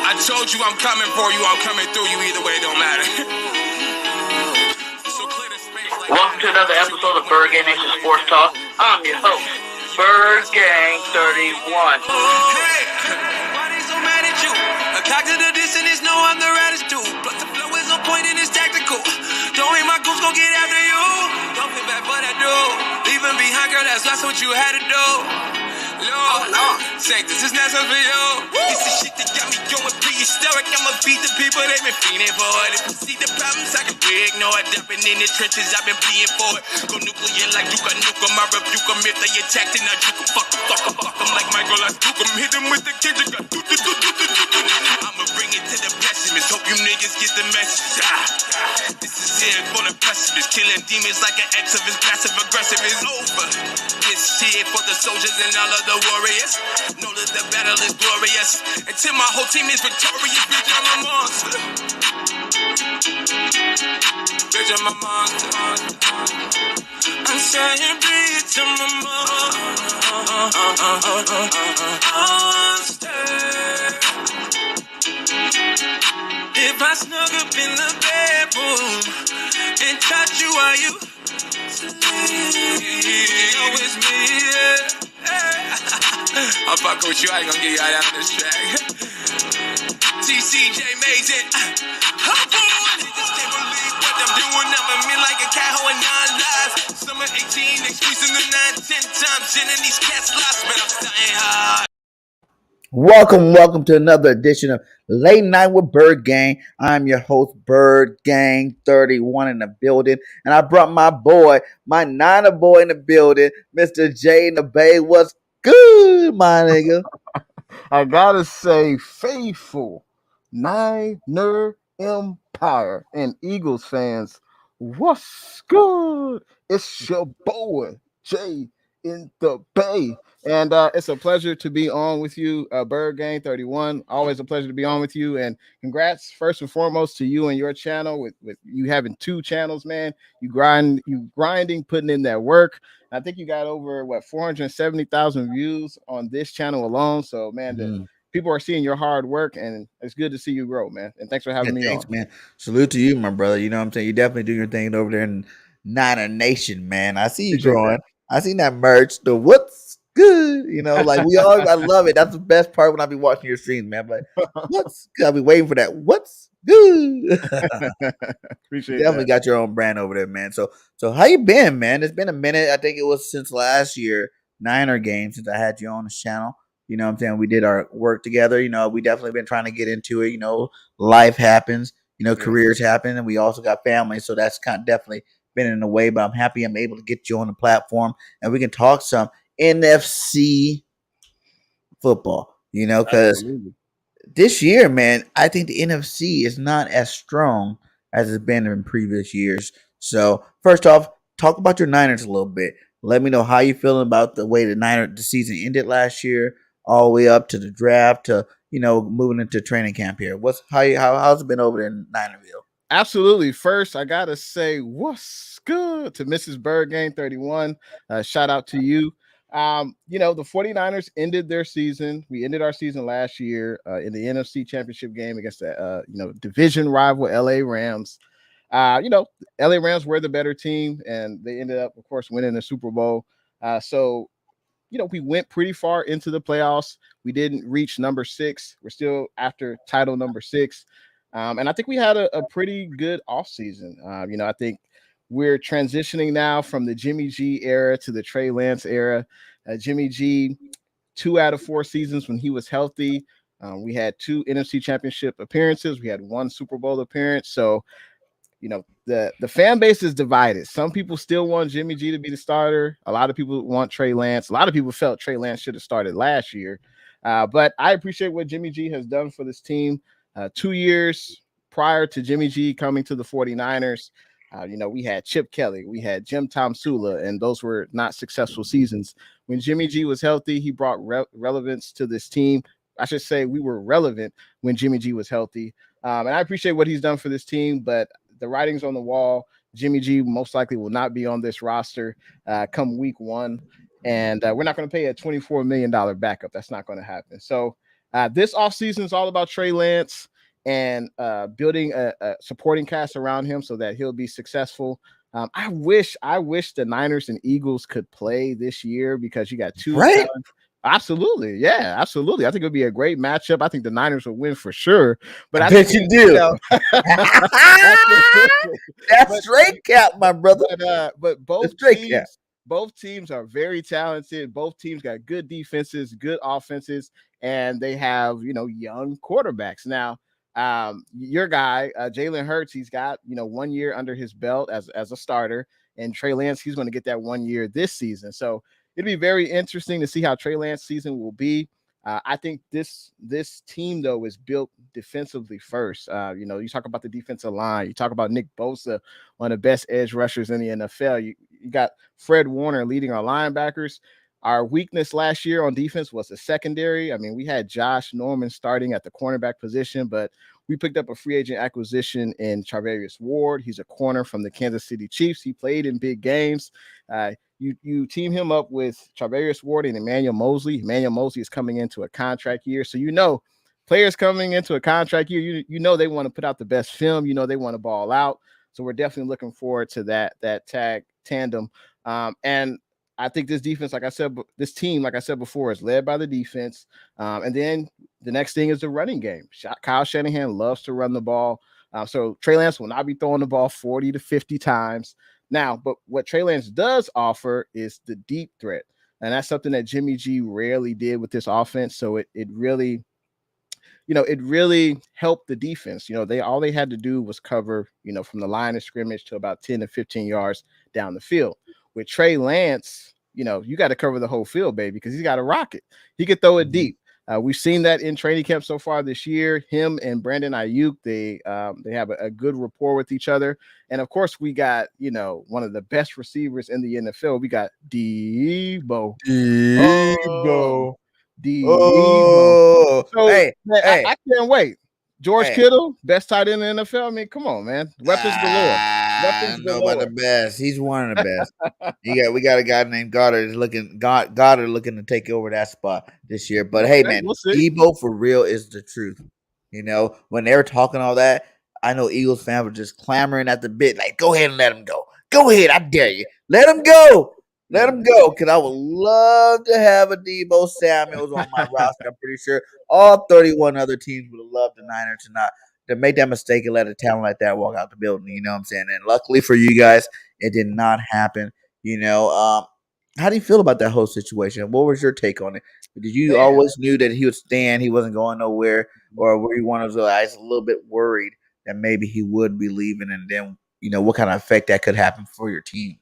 I told you I'm coming for you, I'm coming through you, either way, it don't matter. So clear the space like Welcome to another episode of BIRDGANG Nation Sports Talk. I'm your host, BIRDGANG 31. Hey, why they so mad at you? A cock to the distance, no, I'm the raddest dude. Plus the flow is on point and it's tactical. Don't hate my goose, gon' get after you. Don't feel bad for that dude. Leaving behind, girl, that's what you had to do. Lord, say this is not something for you. This is shit that got me going prehistoric. I'ma beat the people they been feeding for it. If you see the problems, I can ignore it. Dumping in the trenches, I've been bleeding for it. Go nuclear like you got nuke 'em. I rebuke 'em if they attack, then I juke 'em. Fuck 'em like Michael, I spook 'em. Hit 'em with the Kendrick. I'ma bring it to the pessimist. Hope you niggas get the message. This is it for the pessimist. Killing demons like an exorcist. Passive aggressive is over. This shit for the soldiers and all of the warriors. Know that the battle is glorious. Until my whole team is victorious, bitch, I'm a monster. Bitch, I'm a monster. I'm saying, bitch, I'm a monster. If I snuck up in the bedroom and touch you while you sleep, oh, it's me, yeah. I'm fucking with you, I ain't gonna get you out of this track. TCJ Mason. Niggas can't believe what I'm doing. I'm a man like a cat hoeing 9 lives. Summer 18, excreasing the 9, 10 times. Sending these cats lost, but I'm staying hard. Welcome to another edition of Late Night with BIRDGANG. I'm your host, BIRDGANG 31 in the building, and I brought my boy, my Niner boy in the building, Mr. J in the Bay. What's good, my nigga? I gotta say, faithful Niner Empire and Eagles fans, what's good? It's your boy, Jay in the Bay. And it's a pleasure to be on with you, BIRDGANG 31. Always a pleasure to be on with you. And congrats, first and foremost, to you and your channel with you having 2 channels, man. You grinding, putting in that work. I think you got over 470,000 views on this channel alone. So, man, people are seeing your hard work, and it's good to see you grow, man. And thanks for having me on. Man. Salute to you, my brother. You know what I'm saying? You definitely do your thing over there in Niner Nation, man. I see you growing. I seen that merch. The what's good, you know, like I love it. That's the best part when I be watching your streams, man. But what's good? I'll be waiting for that. What's good? Appreciate Definitely got your own brand over there, man. So how you been, man? It's been a minute. I think it was since last year, Niner game, since I had you on the channel. You know what I'm saying? We did our work together. You know, we definitely been trying to get into it. You know, life happens. You know, careers happen, and we also got family. So that's kind of definitely been in the way. But I'm happy I'm able to get you on the platform, and we can talk some NFC football. You know, because this year, man, I think the NFC is not as strong as it's been in previous years. So first off, talk about your Niners a little bit. Let me know how you feeling about the way the season ended last year, all the way up to the draft to, you know, moving into training camp here. How's it been over there in Ninerville? Absolutely. First, I gotta say what's good to Mrs. BIRDGANG 31. Shout out to you. You know, the 49ers ended their season. We ended our season last year in the NFC Championship game against the division rival LA Rams. You know, LA Rams were the better team, and they ended up, of course, winning the Super Bowl. So, you know, we went pretty far into the playoffs. We didn't reach number 6. We're still after title number 6. And I think we had a pretty good offseason. You know, I think we're transitioning now from the Jimmy G era to the Trey Lance era. Jimmy G, 2 out of 4 seasons when he was healthy. We had 2 NFC Championship appearances. We had 1 Super Bowl appearance. So, you know, the fan base is divided. Some people still want Jimmy G to be the starter. A lot of people want Trey Lance. A lot of people felt Trey Lance should have started last year. But I appreciate what Jimmy G has done for this team. 2 years prior to Jimmy G coming to the 49ers, you know, we had Chip Kelly, we had Jim Tomsula, and those were not successful seasons. When Jimmy G was healthy, he brought relevance to this team. I should say we were relevant when Jimmy G was healthy. And I appreciate what he's done for this team, but the writing's on the wall. Jimmy G most likely will not be on this roster come week 1. And we're not going to pay a $24 million backup. That's not going to happen. So This offseason is all about Trey Lance and building a supporting cast around him so that he'll be successful. I wish the Niners and Eagles could play this year because you got two. Right? Absolutely. Yeah, absolutely. I think it would be a great matchup. I think the Niners will win for sure. But I I bet think, you do. That's straight cap, my brother. But That's straight cap. both teams are very talented. Both teams got good defenses, good offenses, and they have, young quarterbacks. Now, your guy, Jalen Hurts, he's got, 1 year under his belt as a starter, and Trey Lance, he's going to get that 1 year this season. So it'd be very interesting to see how Trey Lance's season will be. I think this team, though, is built defensively first. You talk about the defensive line. You talk about Nick Bosa, one of the best edge rushers in the NFL. You got Fred Warner leading our linebackers. Our weakness last year on defense was the secondary. I mean, we had Josh Norman starting at the cornerback position, but we picked up a free agent acquisition in Charvarius Ward. He's a corner from the Kansas City Chiefs. He played in big games. You team him up with Charvarius Ward and Emmanuel Mosley. Emmanuel Mosley is coming into a contract year. So, players coming into a contract year, they want to put out the best film. They want to ball out. So we're definitely looking forward to that tandem. And I think this defense, this team, like I said before, is led by the defense. And then the next thing is the running game. Kyle Shanahan loves to run the ball. So Trey Lance will not be throwing the ball 40 to 50 times. Now, but what Trey Lance does offer is the deep threat. And that's something that Jimmy G rarely did with this offense. So it really helped the defense. All they had to do was cover, from the line of scrimmage to about 10 to 15 yards down the field. With Trey Lance, you got to cover the whole field, baby, because he's got a rocket. He could throw it deep. We've seen that in training camp so far this year. Him and Brandon Ayuk, they have a good rapport with each other. And of course, we got one of the best receivers in the NFL. We got Deebo. Oh, So hey, man, hey. I can't wait. George Kittle, best tight end in the NFL. I mean, come on, man. Weapons galore. I don't know about the best. He's one of the best. We got a guy named Goddard looking to take over that spot this year. But hey, man, Deebo for real is the truth. When they were talking all that, I know Eagles fans were just clamoring at the bit, like, go ahead and let him go. Go ahead, I dare you. Let him go. Let him go, because I would love to have a Deebo Samuels on my roster. I'm pretty sure all 31 other teams would have loved the Niners to make that mistake and let a talent like that walk out the building. You know what I'm saying? And luckily for you guys, it did not happen. How do you feel about that whole situation? What was your take on it? Did you always knew that he would stand, he wasn't going nowhere, or were you one of those guys a little bit worried that maybe he would be leaving, and then what kind of effect that could happen for your team?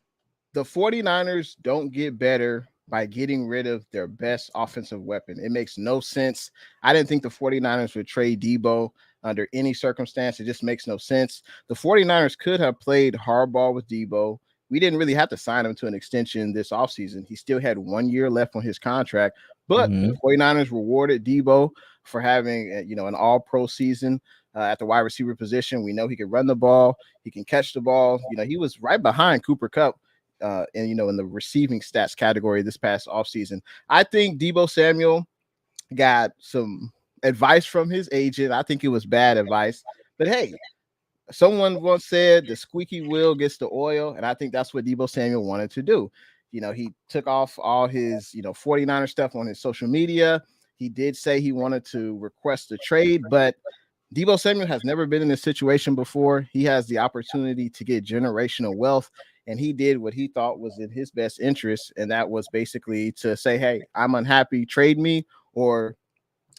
The 49ers don't get better by getting rid of their best offensive weapon. It makes no sense. I didn't think the 49ers would trade Deebo under any circumstance. It just makes no sense. The 49ers could have played hardball with Deebo. We didn't really have to sign him to an extension this offseason. He still had 1 year left on his contract, but the 49ers rewarded Deebo for having an all-pro season at the wide receiver position. We know he can run the ball. He can catch the ball. He was right behind Cooper Kupp in the receiving stats category this past offseason. I think Deebo Samuel got some advice from his agent. I think it was bad advice, but hey, someone once said the squeaky wheel gets the oil, and I think that's what Deebo Samuel wanted to do. He took off all his 49er stuff on his social media. He did say he wanted to request a trade, but Deebo Samuel has never been in this situation before. He has the opportunity to get generational wealth, and he did what he thought was in his best interest, and that was basically to say, hey, I'm unhappy, trade me or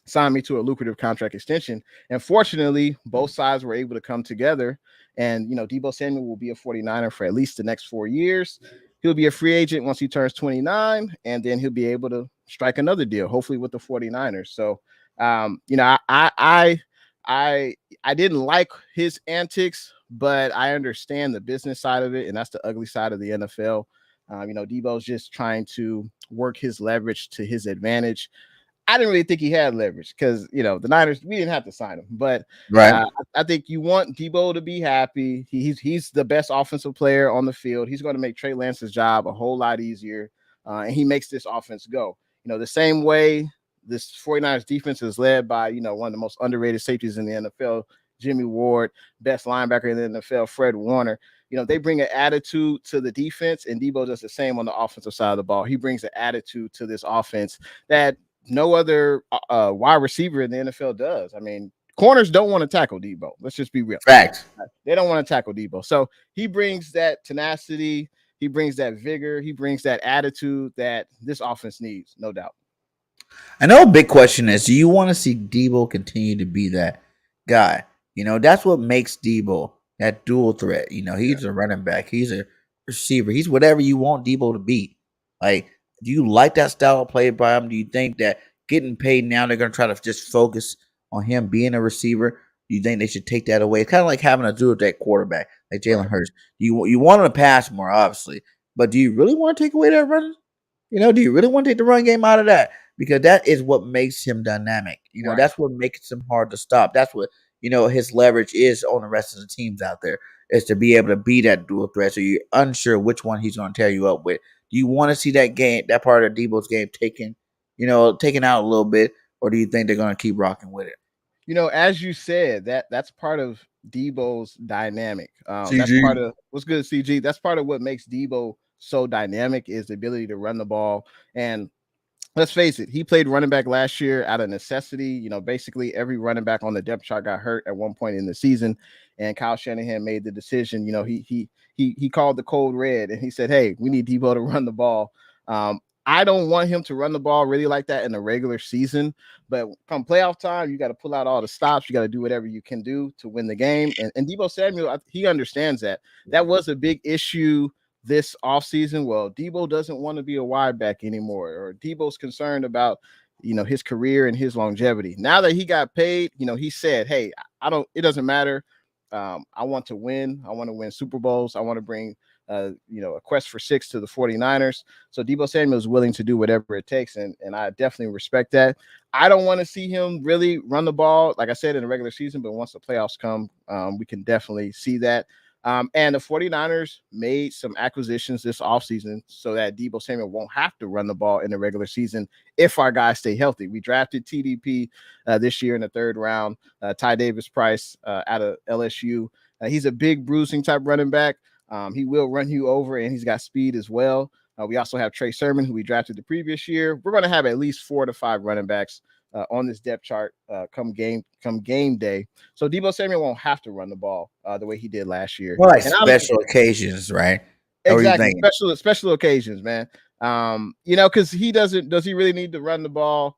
sign me to a lucrative contract extension. And fortunately, both sides were able to come together, and Deebo Samuel will be a 49er for at least the next 4 years. He'll be a free agent once he turns 29, and then he'll be able to strike another deal, hopefully with the 49ers. So, I didn't like his antics, but I understand the business side of it, and that's the ugly side of the NFL. Deebo's just trying to work his leverage to his advantage. I didn't really think he had leverage because, the Niners, we didn't have to sign him. But I think you want Deebo to be happy. He's the best offensive player on the field. He's going to make Trey Lance's job a whole lot easier, and he makes this offense go. The same way this 49ers defense is led by, one of the most underrated safeties in the NFL, Jimmy Ward, best linebacker in the NFL, Fred Warner. They bring an attitude to the defense, and Deebo does the same on the offensive side of the ball. He brings an attitude to this offense that no other wide receiver in the NFL does. I mean, corners don't want to tackle Deebo. Let's just be real. Facts. They don't want to tackle Deebo. So he brings that tenacity. He brings that vigor. He brings that attitude that this offense needs, no doubt. I know a big question is, do you want to see Deebo continue to be that guy? That's what makes Deebo that dual threat. He's a running back. He's a receiver. He's whatever you want Deebo to be. Like, do you like that style of play by him? Do you think that getting paid now, they're going to try to just focus on him being a receiver? Do you think they should take that away? It's kind of like having a dual threat quarterback like Jalen Hurts. You want him to pass more, obviously, but do you really want to take away that running? Do you really want to take the run game out of that? Because that is what makes him dynamic. That's what makes him hard to stop. That's what, his leverage is on the rest of the teams out there, is to be able to be that dual threat. So you're unsure which one he's going to tear you up with. Do you want to see that part of Deebo's game taken out a little bit, or do you think they're going to keep rocking with it? As you said, that's part of Deebo's dynamic. That's part of what's good, CG. That's part of what makes Deebo so dynamic, is the ability to run the ball. And let's face it, he played running back last year out of necessity. Basically every running back on the depth chart got hurt at one point in the season, and Kyle Shanahan made the decision. He called the code red, and he said, "Hey, we need Deebo to run the ball." I don't want him to run the ball really like that in the regular season, but come playoff time, you got to pull out all the stops. You got to do whatever you can do to win the game. And Deebo Samuel, he understands that. That was a big issue this offseason. Well, Deebo doesn't want to be a wide back anymore, or Deebo's concerned about, his career and his longevity. Now that he got paid, he said, "Hey, it doesn't matter. I want to win. I want to win Super Bowls. I want to bring a quest for 6 to the 49ers. So Deebo Samuel is willing to do whatever it takes. And I definitely respect that. I don't want to see him really run the ball, like I said, in the regular season, but once the playoffs come, we can definitely see that. And the 49ers made some acquisitions this offseason so that Deebo Samuel won't have to run the ball in the regular season if our guys stay healthy. We drafted TDP this year in the 3rd round, Ty Davis Price out of LSU. He's a big bruising type running back. He will run you over, and he's got speed as well. We also have Trey Sermon, who we drafted the previous year. We're going to have at least 4 to 5 running backs on this depth chart come game day. So Deebo Samuel won't have to run the ball the way he did last year. Well, like special occasions, right? Exactly, special occasions, man. Because does he really need to run the ball?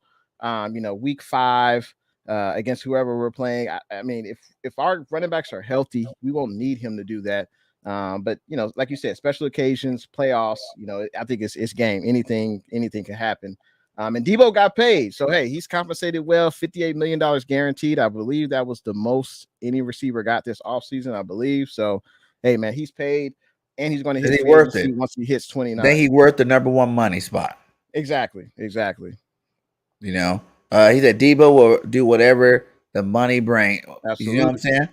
Week 5 against whoever we're playing. I mean, if our running backs are healthy, we won't need him to do that. But like you said, special occasions, playoffs, I think it's game. Anything can happen. And Deebo got paid. So hey, he's compensated well, $58 million guaranteed. I believe that was the most any receiver got this offseason, I believe. So hey, man, he's paid, and he's going to hit worth it once he hits 29. Then he's worth the number 1 money spot. Exactly. He said Deebo will do whatever the money brings. Absolutely. You know what I'm saying?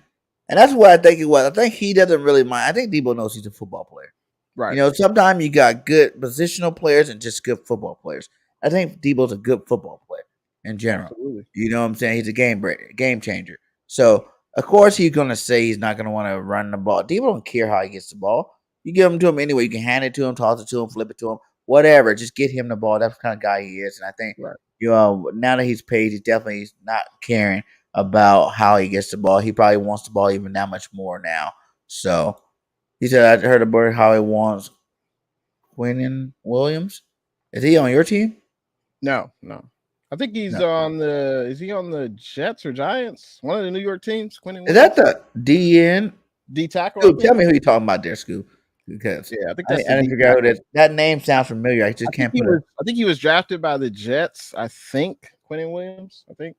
And that's what I think it was. I think he doesn't really mind. I think Deebo knows he's a football player. Right. Sometimes you got good positional players and just good football players. I think Deebo's a good football player in general. Absolutely. You know what I'm saying? He's a game changer. So, of course, he's going to say he's not going to want to run the ball. Deebo don't care how he gets the ball. You give him to him anyway. You can hand it to him, toss it to him, flip it to him, whatever. Just get him the ball. That's the kind of guy he is. And I think, now that he's paid, he's definitely not caring about how he gets the ball. He probably wants the ball even that much more now. So, he said, I heard about how he wants Quinnen Williams. Is he on your team? No. I think he's on the. Is he on the Jets or Giants? One of the New York teams. Quinnen Williams? Is that the D tackle? Scoop, tell me who you're talking about there, Scoop. Because I think that's I didn't figure out who that. That name sounds familiar. I just can't put it. I think he was drafted by the Jets. I think Quinnen Williams. I think.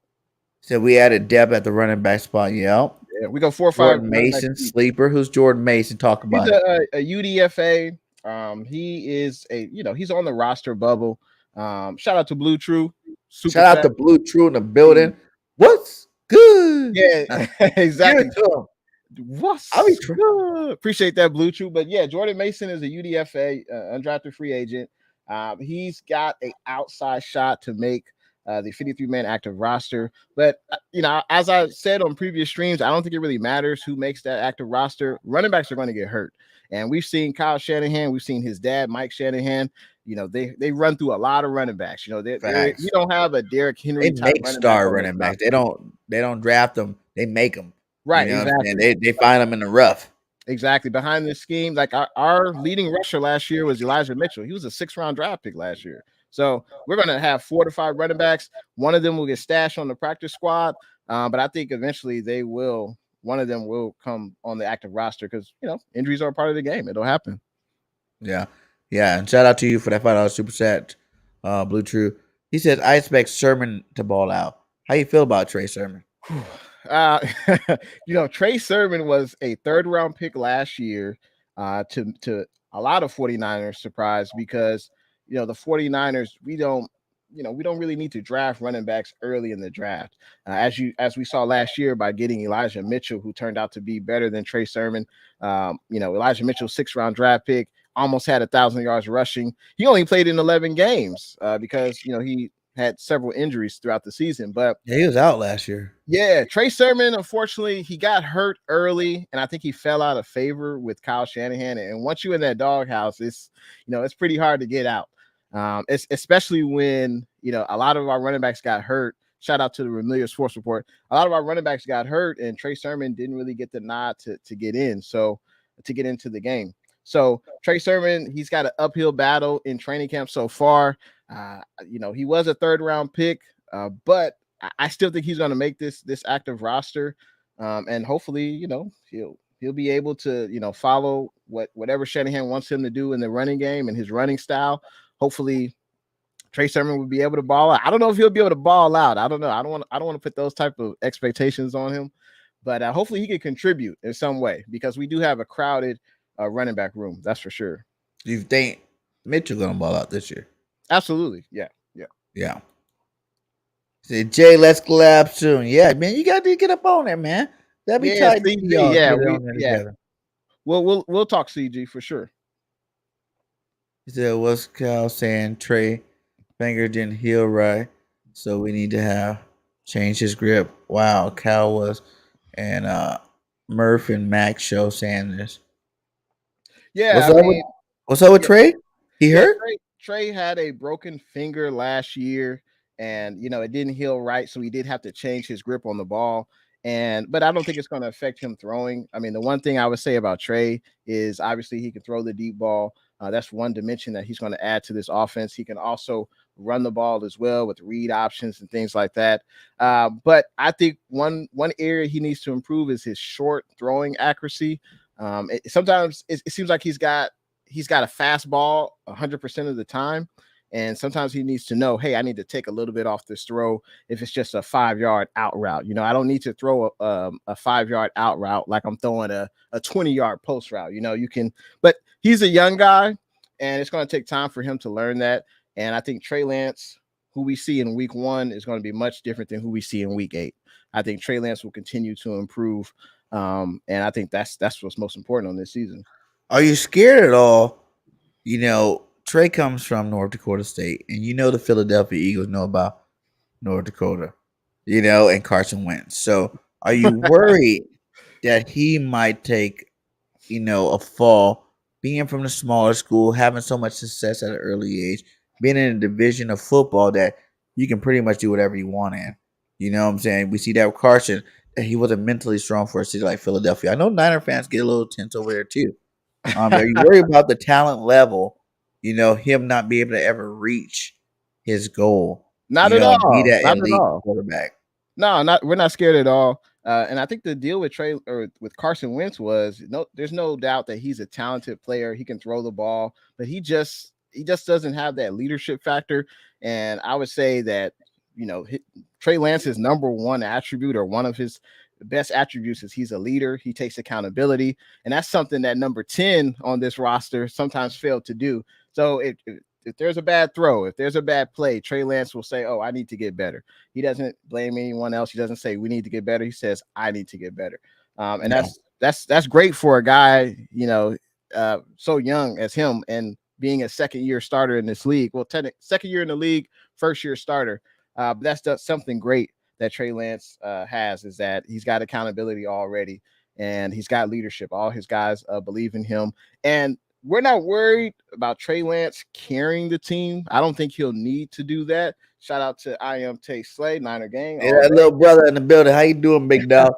So we added depth at the running back spot. Yeah, we go 4 or 5. Jordan Mason, sleeper. Who's Jordan Mason? Talk about it. A UDFA. He is he's on the roster bubble. Shout out to Blue True. Shout out to Blue True in the building. What's good? Yeah, exactly. What's good? Appreciate that, Blue True. But yeah, Jordan Mason is a UDFA, undrafted free agent. He's got an outside shot to make the 53-man active roster. But, as I said on previous streams, I don't think it really matters who makes that active roster. Running backs are going to get hurt. And we've seen Kyle Shanahan. We've seen his dad, Mike Shanahan. They run through a lot of running backs. We don't have a Derrick Henry They type make star running backs. They don't draft them. They make them. Right, exactly. They find them in the rough. Exactly. Behind this scheme, like our leading rusher last year was Elijah Mitchell. He was a 6th-round draft pick last year. So we're going to have 4 to 5 running backs. One of them will get stashed on the practice squad, but I think eventually one of them will come on the active roster because, injuries are a part of the game. It'll happen. Yeah. Yeah. And shout out to you for that $5 super chat, Blue True. He says, I expect Sermon to ball out. How you feel about Trey Sermon? Trey Sermon was a 3rd-round pick last year to a lot of 49ers surprise because, the 49ers, we don't really need to draft running backs early in the draft. As we saw last year by getting Elijah Mitchell, who turned out to be better than Trey Sermon. Elijah Mitchell, 6th-round draft pick, almost had 1,000 yards rushing. He only played in 11 games because, he had several injuries throughout the season, but he was out last year. Yeah, Trey Sermon, unfortunately, he got hurt early, and I think he fell out of favor with Kyle Shanahan. And once you're in that doghouse, it's pretty hard to get out. Especially when a lot of our running backs got hurt. Shout out to the Familiar Sports Report. A lot of our running backs got hurt, and Trey Sermon didn't really get the nod to get in, so to get into the game. So Trey Sermon, he's got an uphill battle in training camp so far. He was a 3rd-round pick, but I still think he's going to make this active roster, and hopefully, he'll be able to follow whatever Shanahan wants him to do in the running game and his running style. Hopefully, Trey Sermon will be able to ball out. I don't know if he'll be able to ball out. I don't know. I don't want to put those type of expectations on him, but hopefully he can contribute in some way because we do have a crowded running back room. That's for sure. Do you think Mitchell going to ball out this year? Absolutely. Yeah. Say, Jay, let's collab soon. Yeah, man, you got to get up on there, man. That'd be tight. We'll talk CG for sure. He said, what's Cal saying? Trey finger didn't heal right, so we need to change his grip. Wow, Cal was and Murph and Max show saying this. Yeah, what's up with Trey? He hurt? Trey had a broken finger last year, and it didn't heal right, so he did have to change his grip on the ball. But I don't think it's going to affect him throwing. I mean, the one thing I would say about Trey is obviously he can throw the deep ball. That's one dimension that he's going to add to this offense. He can also run the ball as well with read options and things like that. But I think one area he needs to improve is his short throwing accuracy. Sometimes it seems like he's got a fastball 100% of the time. And sometimes he needs to know, hey, I need to take a little bit off this throw if it's just a 5-yard out route. I don't need to throw a 5-yard out route like I'm throwing a 20-yard post route. You can, but he's a young guy, and it's going to take time for him to learn that. And I think Trey Lance, who we see in week 1, is going to be much different than who we see in week 8. I think Trey Lance will continue to improve. And I think that's what's most important on this season. Are you scared at all? Trey comes from North Dakota State, and the Philadelphia Eagles know about North Dakota, and Carson Wentz. So are you worried that he might take, a fall, being from the smaller school, having so much success at an early age, being in a division of football that you can pretty much do whatever you want in? You know what I'm saying? We see that with Carson, that he wasn't mentally strong for a city like Philadelphia. I know Niner fans get a little tense over there too. Are you worried about the talent level? Him not be able to ever reach his goal. Not at all. Be that not elite at all. quarterback. No, we're not scared at all. And I think the deal with with Carson Wentz was there's no doubt that he's a talented player. He can throw the ball, but he just doesn't have that leadership factor. And I would say that, Trey Lance's number one attribute, or one of his best attributes, is he's a leader. He takes accountability. And that's something that number 10 on this roster sometimes failed to do. So if there's a bad throw, if there's a bad play, Trey Lance will say, oh, I need to get better. He doesn't blame anyone else. He doesn't say we need to get better. He says, I need to get better. And that's great for a guy, so young as him, and being a second-year starter in this league. Well, second year in the league, first-year starter. But that's something great that Trey Lance has, is that he's got accountability already, and he's got leadership. All his guys believe in him, and we're not worried about Trey Lance carrying the team. I don't think he'll need to do that. Shout out to I am Tay Slay, Niner Gang. Hey, that little brother in the building. How you doing, big dog?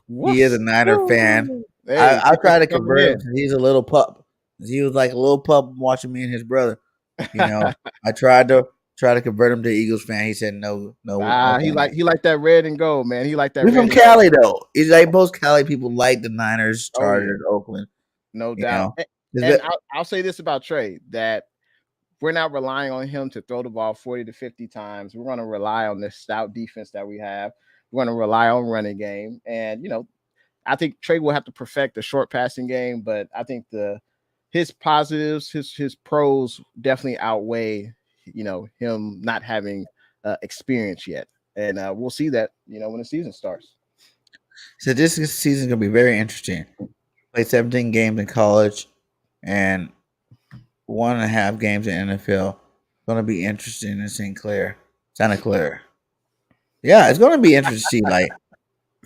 He is a Niner fan. Hey, I try to coming convert him in. because he's a little pup. He was like a little pup watching me and his brother. You know, I tried to convert him to Eagles fan. He said no. He like that red and gold, man. He like that. We red from and Cali gold. though. It's like most Cali people like the Niners, Oh, yeah. Chargers, Oakland. No You doubt. know, And I'll say this about Trey, that we're not relying on him to throw the ball 40 to 50 times. We're going to rely on this stout defense that we have. We're going to rely on running game. And, you know, I think Trey will have to perfect the short passing game, but I think his positives, his pros definitely outweigh, you know, him not having experience yet. And we'll see that, you know, when the season starts. so this season's gonna be very interesting. Played 17 games in college and 1.5 games in NFL. Gonna be interesting in Santa Clara. Yeah, it's gonna be interesting to see. Like,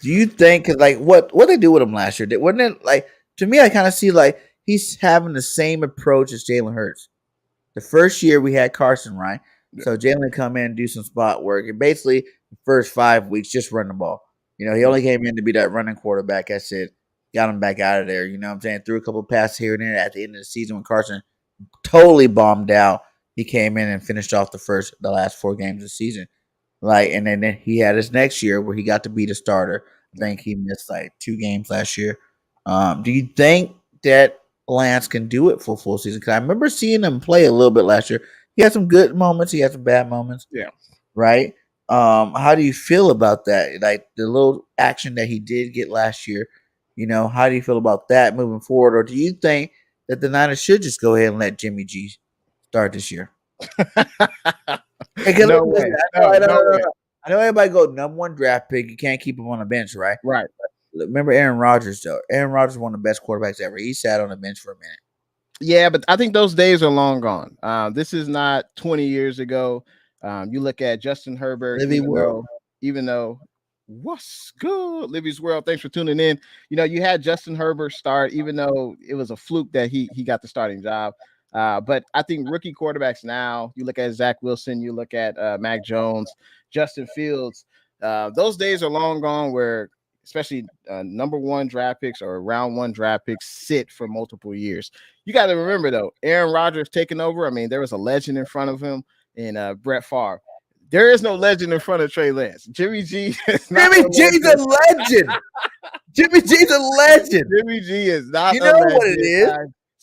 do you think, cause like what they do with him last year? Wasn't it like, to me? I kind of see like he's having the same approach as Jalen Hurts. The first year we had Carson, right? So Jalen come in, do some spot work, and basically the first 5 weeks just run the ball. You know, he only came in to be that running quarterback. That's it. Got him back out of there. You know what I'm saying? Threw a couple passes here and there at the end of the season when Carson totally bombed out. He came in and finished off the last 4 games of the season. Like, and then he had his next year where he got to be the starter. I think he missed like 2 games last year. Do you think that Lance can do it for full season? Because I remember seeing him play a little bit last year. He had some good moments. He had some bad moments. Yeah. Right. How do you feel about that? Like the little action that he did get last year. You know, how do you feel about that moving forward? Or do you think that the Niners should just go ahead and let Jimmy G start this year? No way. I know everybody go #1 draft pick. You can't keep him on the bench, right? Right. Remember Aaron Rodgers, though. Aaron Rodgers was one of the best quarterbacks ever. He sat on the bench for a minute. Yeah, but I think those days are long gone. This is not 20 years ago. You look at Justin Herbert, even though what's good, Libby's World. Thanks for tuning in. You know, you had Justin Herbert start, even though it was a fluke that he got the starting job. But I think rookie quarterbacks now, you look at Zach Wilson, you look at Mac Jones, Justin Fields. Those days are long gone where especially #1 draft picks or round 1 draft picks sit for multiple years. You got to remember, though, Aaron Rodgers taking over. I mean, there was a legend in front of him in Brett Favre. There is no legend in front of Trey Lance. Jimmy G is not Jimmy G's a legend. Jimmy G's a legend. Jimmy G is not. You know what it is?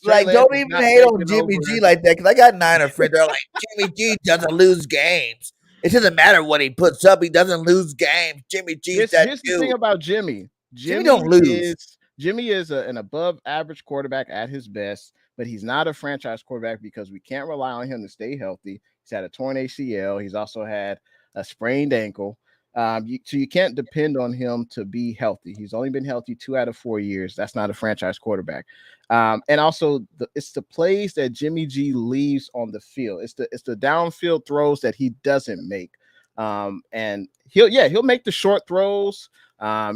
Like, don't even hate on Jimmy G like that, because I got Niner friends. They're like, Jimmy G doesn't lose games. It doesn't matter what he puts up. He doesn't lose games. Jimmy G's that Here's dude. the thing about Jimmy. Jimmy don't lose. Jimmy is an above average quarterback at his best, but he's not a franchise quarterback because we can't rely on him to stay healthy. He's had a torn ACL. He's also had a sprained ankle. So you can't depend on him to be healthy. He's only been healthy 2 out of 4 years. That's not a franchise quarterback. And also, it's the plays that Jimmy G leaves on the field. It's the downfield throws that he doesn't make. And he'll make the short throws.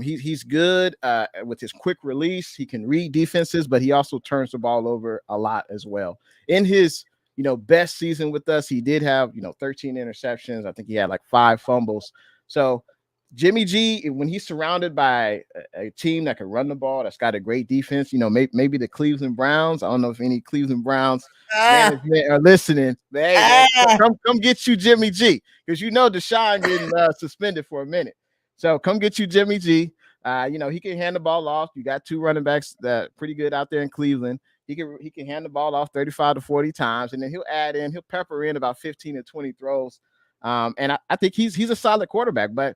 He's good with his quick release. He can read defenses, but he also turns the ball over a lot as well. In his best season with us, he did have 13 interceptions. I think he had like 5 fumbles. So Jimmy G, when he's surrounded by a team that can run the ball, that's got a great defense, maybe the Cleveland Browns. I don't know if any Cleveland Browns management are listening. But hey, man, come get you Jimmy G, because Deshaun getting suspended for a minute. So come get you Jimmy G. He can hand the ball off. You got 2 running backs that pretty good out there in Cleveland. He can hand the ball off 35 to 40 times, and then he'll pepper in about 15 to 20 throws. And I think he's a solid quarterback, but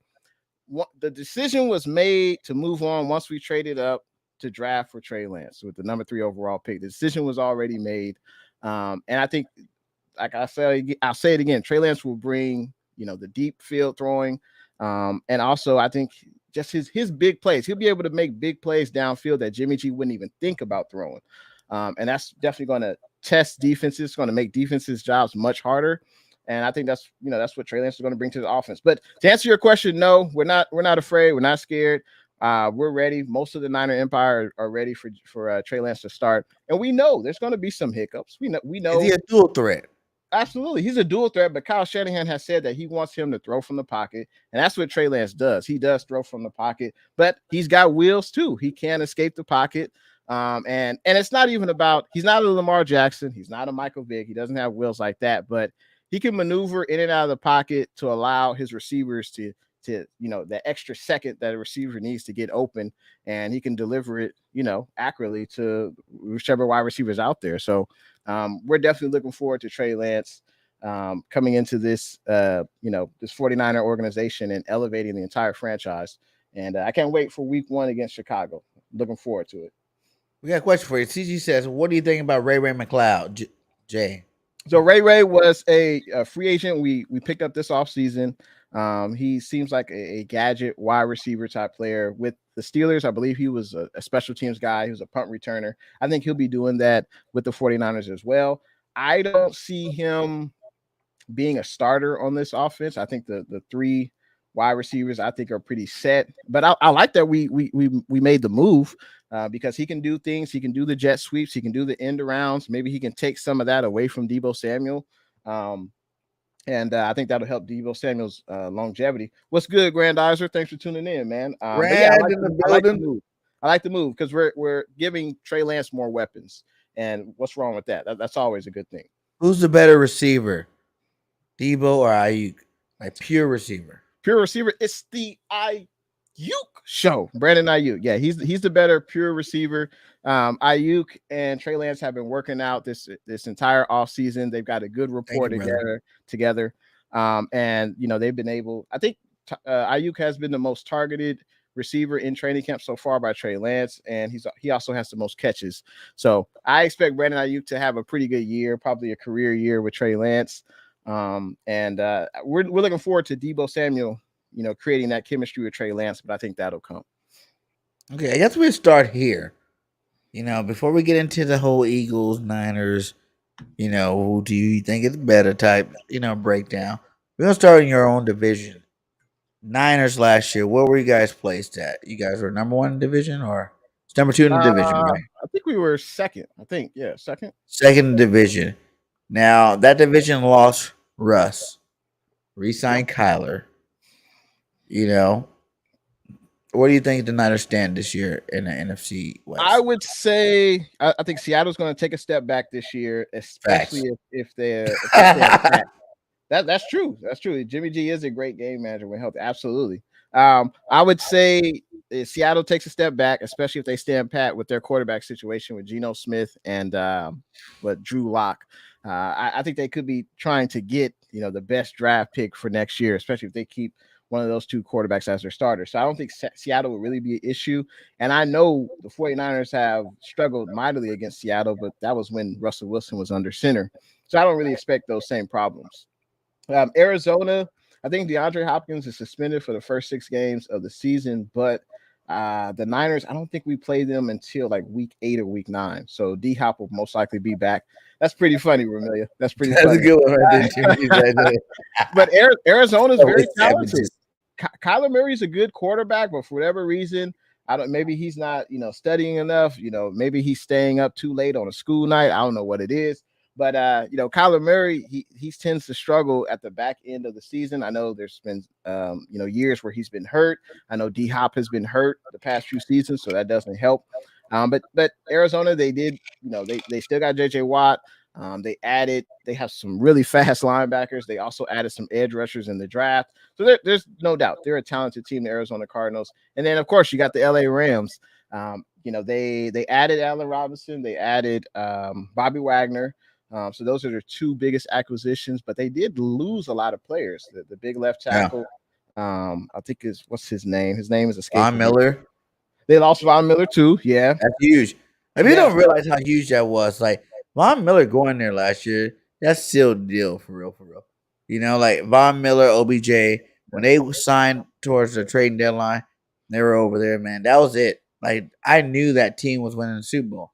the decision was made to move on once we traded up to draft for Trey Lance with the #3 overall pick. The decision was already made. And I think, like I'll say it again, Trey Lance will bring, the deep field throwing. And also I think just his big plays, he'll be able to make big plays downfield that Jimmy G wouldn't even think about throwing. And that's definitely going to test defenses. It's going to make defenses' jobs much harder. And I think that's what Trey Lance is going to bring to the offense. But to answer your question, no, we're not afraid. We're not scared. We're ready. Most of the Niner Empire are ready for Trey Lance to start. And we know there's going to be some hiccups. We know. Is he a dual threat? Absolutely. He's a dual threat, but Kyle Shanahan has said that he wants him to throw from the pocket. And that's what Trey Lance does. He does throw from the pocket, but he's got wheels too. He can escape the pocket. And it's not even about, he's not a Lamar Jackson. He's not a Michael Vick. He doesn't have wheels like that, but he can maneuver in and out of the pocket to allow his receivers to the extra second that a receiver needs to get open, and he can deliver it, accurately to whichever wide receivers out there. So we're definitely looking forward to Trey Lance coming into this, this 49er organization and elevating the entire franchise. And I can't wait for week 1 against Chicago. Looking forward to it. We got a question for you. CG says, what do you think about Ray McLeod, Jay? So Ray was a free agent. We picked up this offseason. He seems like a gadget wide receiver type player with the Steelers. I believe he was a special teams guy. He was a punt returner. I think he'll be doing that with the 49ers as well. I don't see him being a starter on this offense. I think the 3 wide receivers I think are pretty set, but I like that we made the move because he can do things. He can do the jet sweeps. He can do the end arounds. Maybe he can take some of that away from Deebo Samuel. And I think that'll help Deebo Samuel's longevity. What's good, Grandizer? Thanks for tuning in, man. I like the move because we're giving Trey Lance more weapons. And what's wrong with that? That's always a good thing. Who's the better receiver, Deebo or Ayuk? Like pure receiver. Pure receiver. It's the Ayuk show. Brandon Ayuk. Yeah, he's the better pure receiver. Ayuk and Trey Lance have been working out this entire offseason. They've got a good rapport together. And they've been able, I think Ayuk has been the most targeted receiver in training camp so far by Trey Lance, and he also has the most catches. So I expect Brandon Ayuk to have a pretty good year, probably a career year with Trey Lance. And we're looking forward to Deebo Samuel, creating that chemistry with Trey Lance, but I think that'll come. Okay, I guess we'll start here. Before we get into the whole Eagles, Niners, who do you think is better type, breakdown. We're gonna start in your own division. Niners last year, where were you guys placed at? You guys were number 1 in division or number 2 in the division, right? I think we were second. Second. Second in division. Now that division lost Russ, re-signed Kyler. What do you think the Niners stand this year in the NFC West? I would say I think Seattle's going to take a step back this year, especially if they're That's true. That's true. Jimmy G is a great game manager when healthy. Absolutely. I would say Seattle takes a step back, especially if they stand pat with their quarterback situation with Geno Smith and Drew Lock. I think they could be trying to get the best draft pick for next year, especially if they keep one of those 2 quarterbacks as their starter. So I don't think Seattle will really be an issue. And I know the 49ers have struggled mightily against Seattle, but that was when Russell Wilson was under center. So I don't really expect those same problems. Arizona, I think DeAndre Hopkins is suspended for the first 6 games of the season, but the Niners, I don't think we play them until like week 8 or week 9. So D-Hop will most likely be back. That's pretty funny, Romelia. That's funny. A good one right there. But Arizona's very talented. Kyler Murray's a good quarterback, but for whatever reason, maybe he's not, studying enough. Maybe he's staying up too late on a school night. I don't know what it is. But Kyler Murray, he tends to struggle at the back end of the season. I know there's been years where he's been hurt. I know D-Hop has been hurt the past few seasons, so that doesn't help. But Arizona, they did, they still got JJ Watt. They have some really fast linebackers. They also added some edge rushers in the draft. So there's no doubt they're a talented team, the Arizona Cardinals. And then of course you got the LA Rams. They added Allen Robinson, they added Bobby Wagner. So those are their 2 biggest acquisitions, but they did lose a lot of players. The big left tackle, I think what's his name? His name is escaping. Von Miller. They lost Von Miller too. Yeah, that's huge. You don't realize how huge that was. Like Von Miller going there last year, that's still the deal for real. Like Von Miller, OBJ, when they signed towards the trading deadline, they were over there, man. That was it. Like I knew that team was winning the Super Bowl.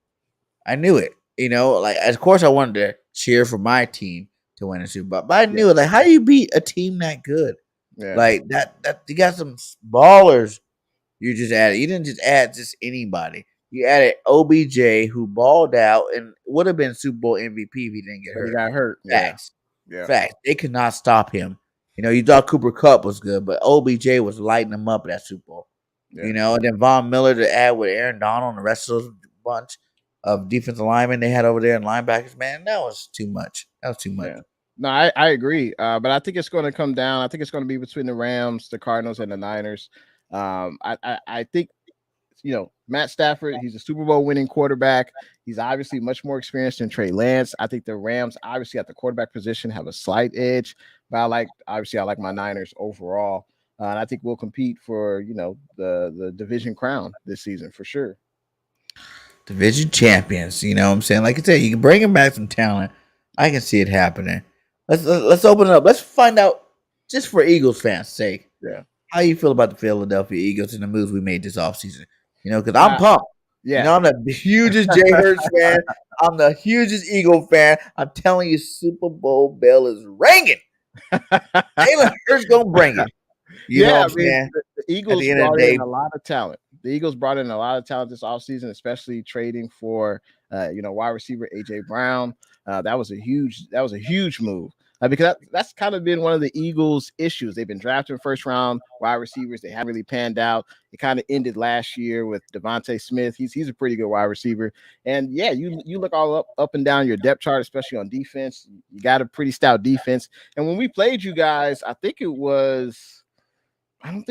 I knew it. Of course I wanted to cheer for my team to win a Super Bowl. But I knew, like, how do you beat a team that good? Yeah. Like that you got some ballers. You just added. You didn't just add just anybody. You added OBJ, who balled out and would have been Super Bowl MVP if he didn't get But hurt. he got hurt. Facts. Yeah. Facts. They could not stop him. You know, you thought Cooper Kupp was good, but OBJ was lighting them up at that Super Bowl. Yeah. You know, and then Von Miller to add with Aaron Donald and the rest of those bunch of defensive linemen they had over there and linebackers, man, that was too much. That was too much. Yeah. No, I agree. But I think it's going to come down. I think it's going to be between the Rams, the Cardinals, and the Niners. I think, you know, Matt Stafford, he's a Super Bowl winning quarterback. He's obviously much more experienced than Trey Lance. I think the Rams, obviously, at the quarterback position have a slight edge. But I like my Niners overall. And I think we'll compete for, you know, the division crown this season for sure. Division champions, you know what I'm saying? Like I said, you can bring him back some talent. I can see it happening. Let's open it up. Let's find out, just for Eagles fans' sake, how you feel about the Philadelphia Eagles and the moves we made this offseason. You know, because I'm pumped. Yeah. You know, I'm the hugest Jay Hurts fan. I'm the hugest Eagle fan. I'm telling you, Super Bowl bell is ringing. Jalen Hurts gonna bring it. You know what I'm saying? The Eagles brought in a lot of talent. The Eagles brought in a lot of talent this offseason, especially trading for wide receiver AJ Brown. That was a huge move. Because that's kind of been one of the Eagles' issues. They've been drafting first round wide receivers. They haven't really panned out. It kind of ended last year with Devontae Smith. He's a pretty good wide receiver. And yeah, you look all up and down your depth chart, especially on defense. You got a pretty stout defense. And when we played you guys, I don't think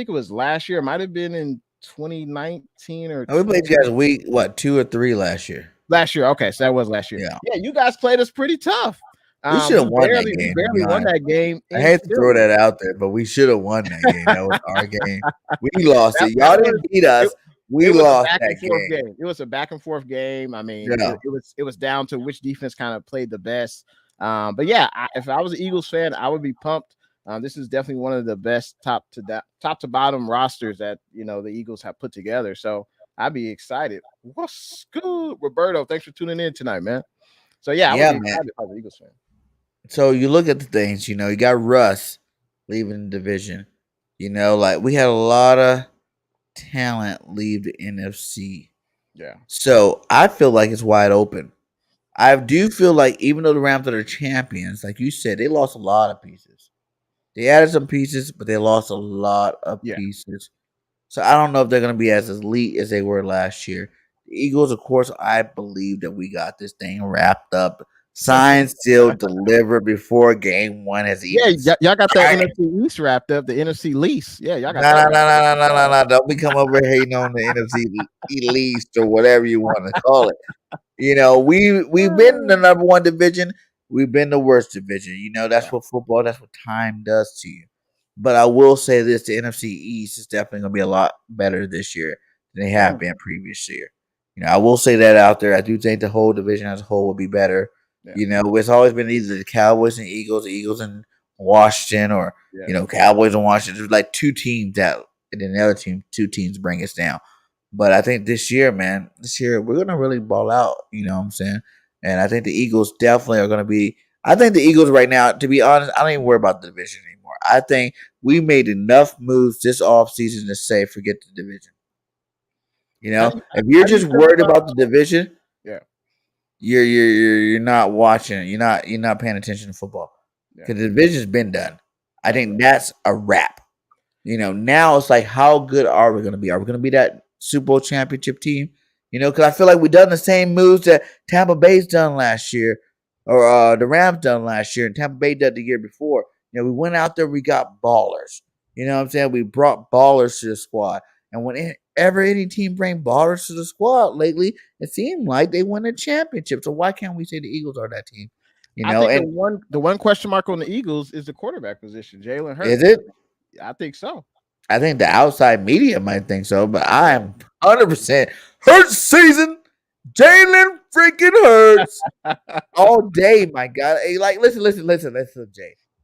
it was last year. It might have been in 2019 or. We played you guys week 2 or 3 last year. Last year, okay, so that was last year. Yeah, you guys played us pretty tough. We should have won that game. We barely won that game. I hate to throw that out there, but we should have won that game. That was our game. We lost it. Y'all didn't beat us. We lost that game. It was a back and forth game. I mean, it was down to which defense kind of played the best. But yeah, if I was an Eagles fan, I would be pumped. This is definitely one of the best top to bottom rosters that the Eagles have put together. So I'd be excited. What's good, Roberto? Thanks for tuning in tonight, man. So yeah, I would be excited if I was an Eagles fan. So you look at the things, you got Russ leaving the division. Like we had a lot of talent leave the NFC. Yeah. So I feel like it's wide open. I do feel like even though the Rams are the champions, like you said, they lost a lot of pieces. They added some pieces, but they lost a lot of pieces. So I don't know if they're going to be as elite as they were last year. The Eagles, of course, I believe that we got this thing wrapped up. Signed, sealed, delivered before game 1 has even. Yeah, y'all got that NFC East wrapped up, the NFC lease. Yeah, y'all got No. Don't be come over hating on the NFC East or whatever you want to call it. We've been in the number 1 division. We've been the worst division. That's what football, that's what time does to you. But I will say this, the NFC East is definitely going to be a lot better this year than they have been previous year. I will say that out there. I do think the whole division as a whole will be better. Yeah. It's always been either the Cowboys and Eagles, the Eagles and Washington, or Cowboys and Washington. There's like 2 teams that, and then the other team, 2 teams bring us down. But I think this year we're gonna really ball out. You know what I'm saying? And I think the Eagles definitely are gonna be. I think the Eagles right now, to be honest, I don't even worry about the division anymore. I think we made enough moves this offseason to say forget the division. If you're just worried about the division, you're not watching. You're not paying attention to football because the division's been done. I think that's a wrap. Now it's like, how good are we going to be? Are we going to be that Super Bowl championship team? Because I feel like we've done the same moves that Tampa Bay's done last year, or the Rams done last year, and Tampa Bay did the year before. We went out there, we got ballers. You know what I'm saying? We brought ballers to the squad, and whenever any team bring ballers to the squad lately, it seemed like they won a championship. So why can't we say the Eagles are that team? I think the one question mark on the Eagles is the quarterback position. Jalen Hurts. Is it? I think so. I think the outside media might think so, but I am 100% Hurts season. Jalen freaking Hurts all day, my God. Hey, like, listen,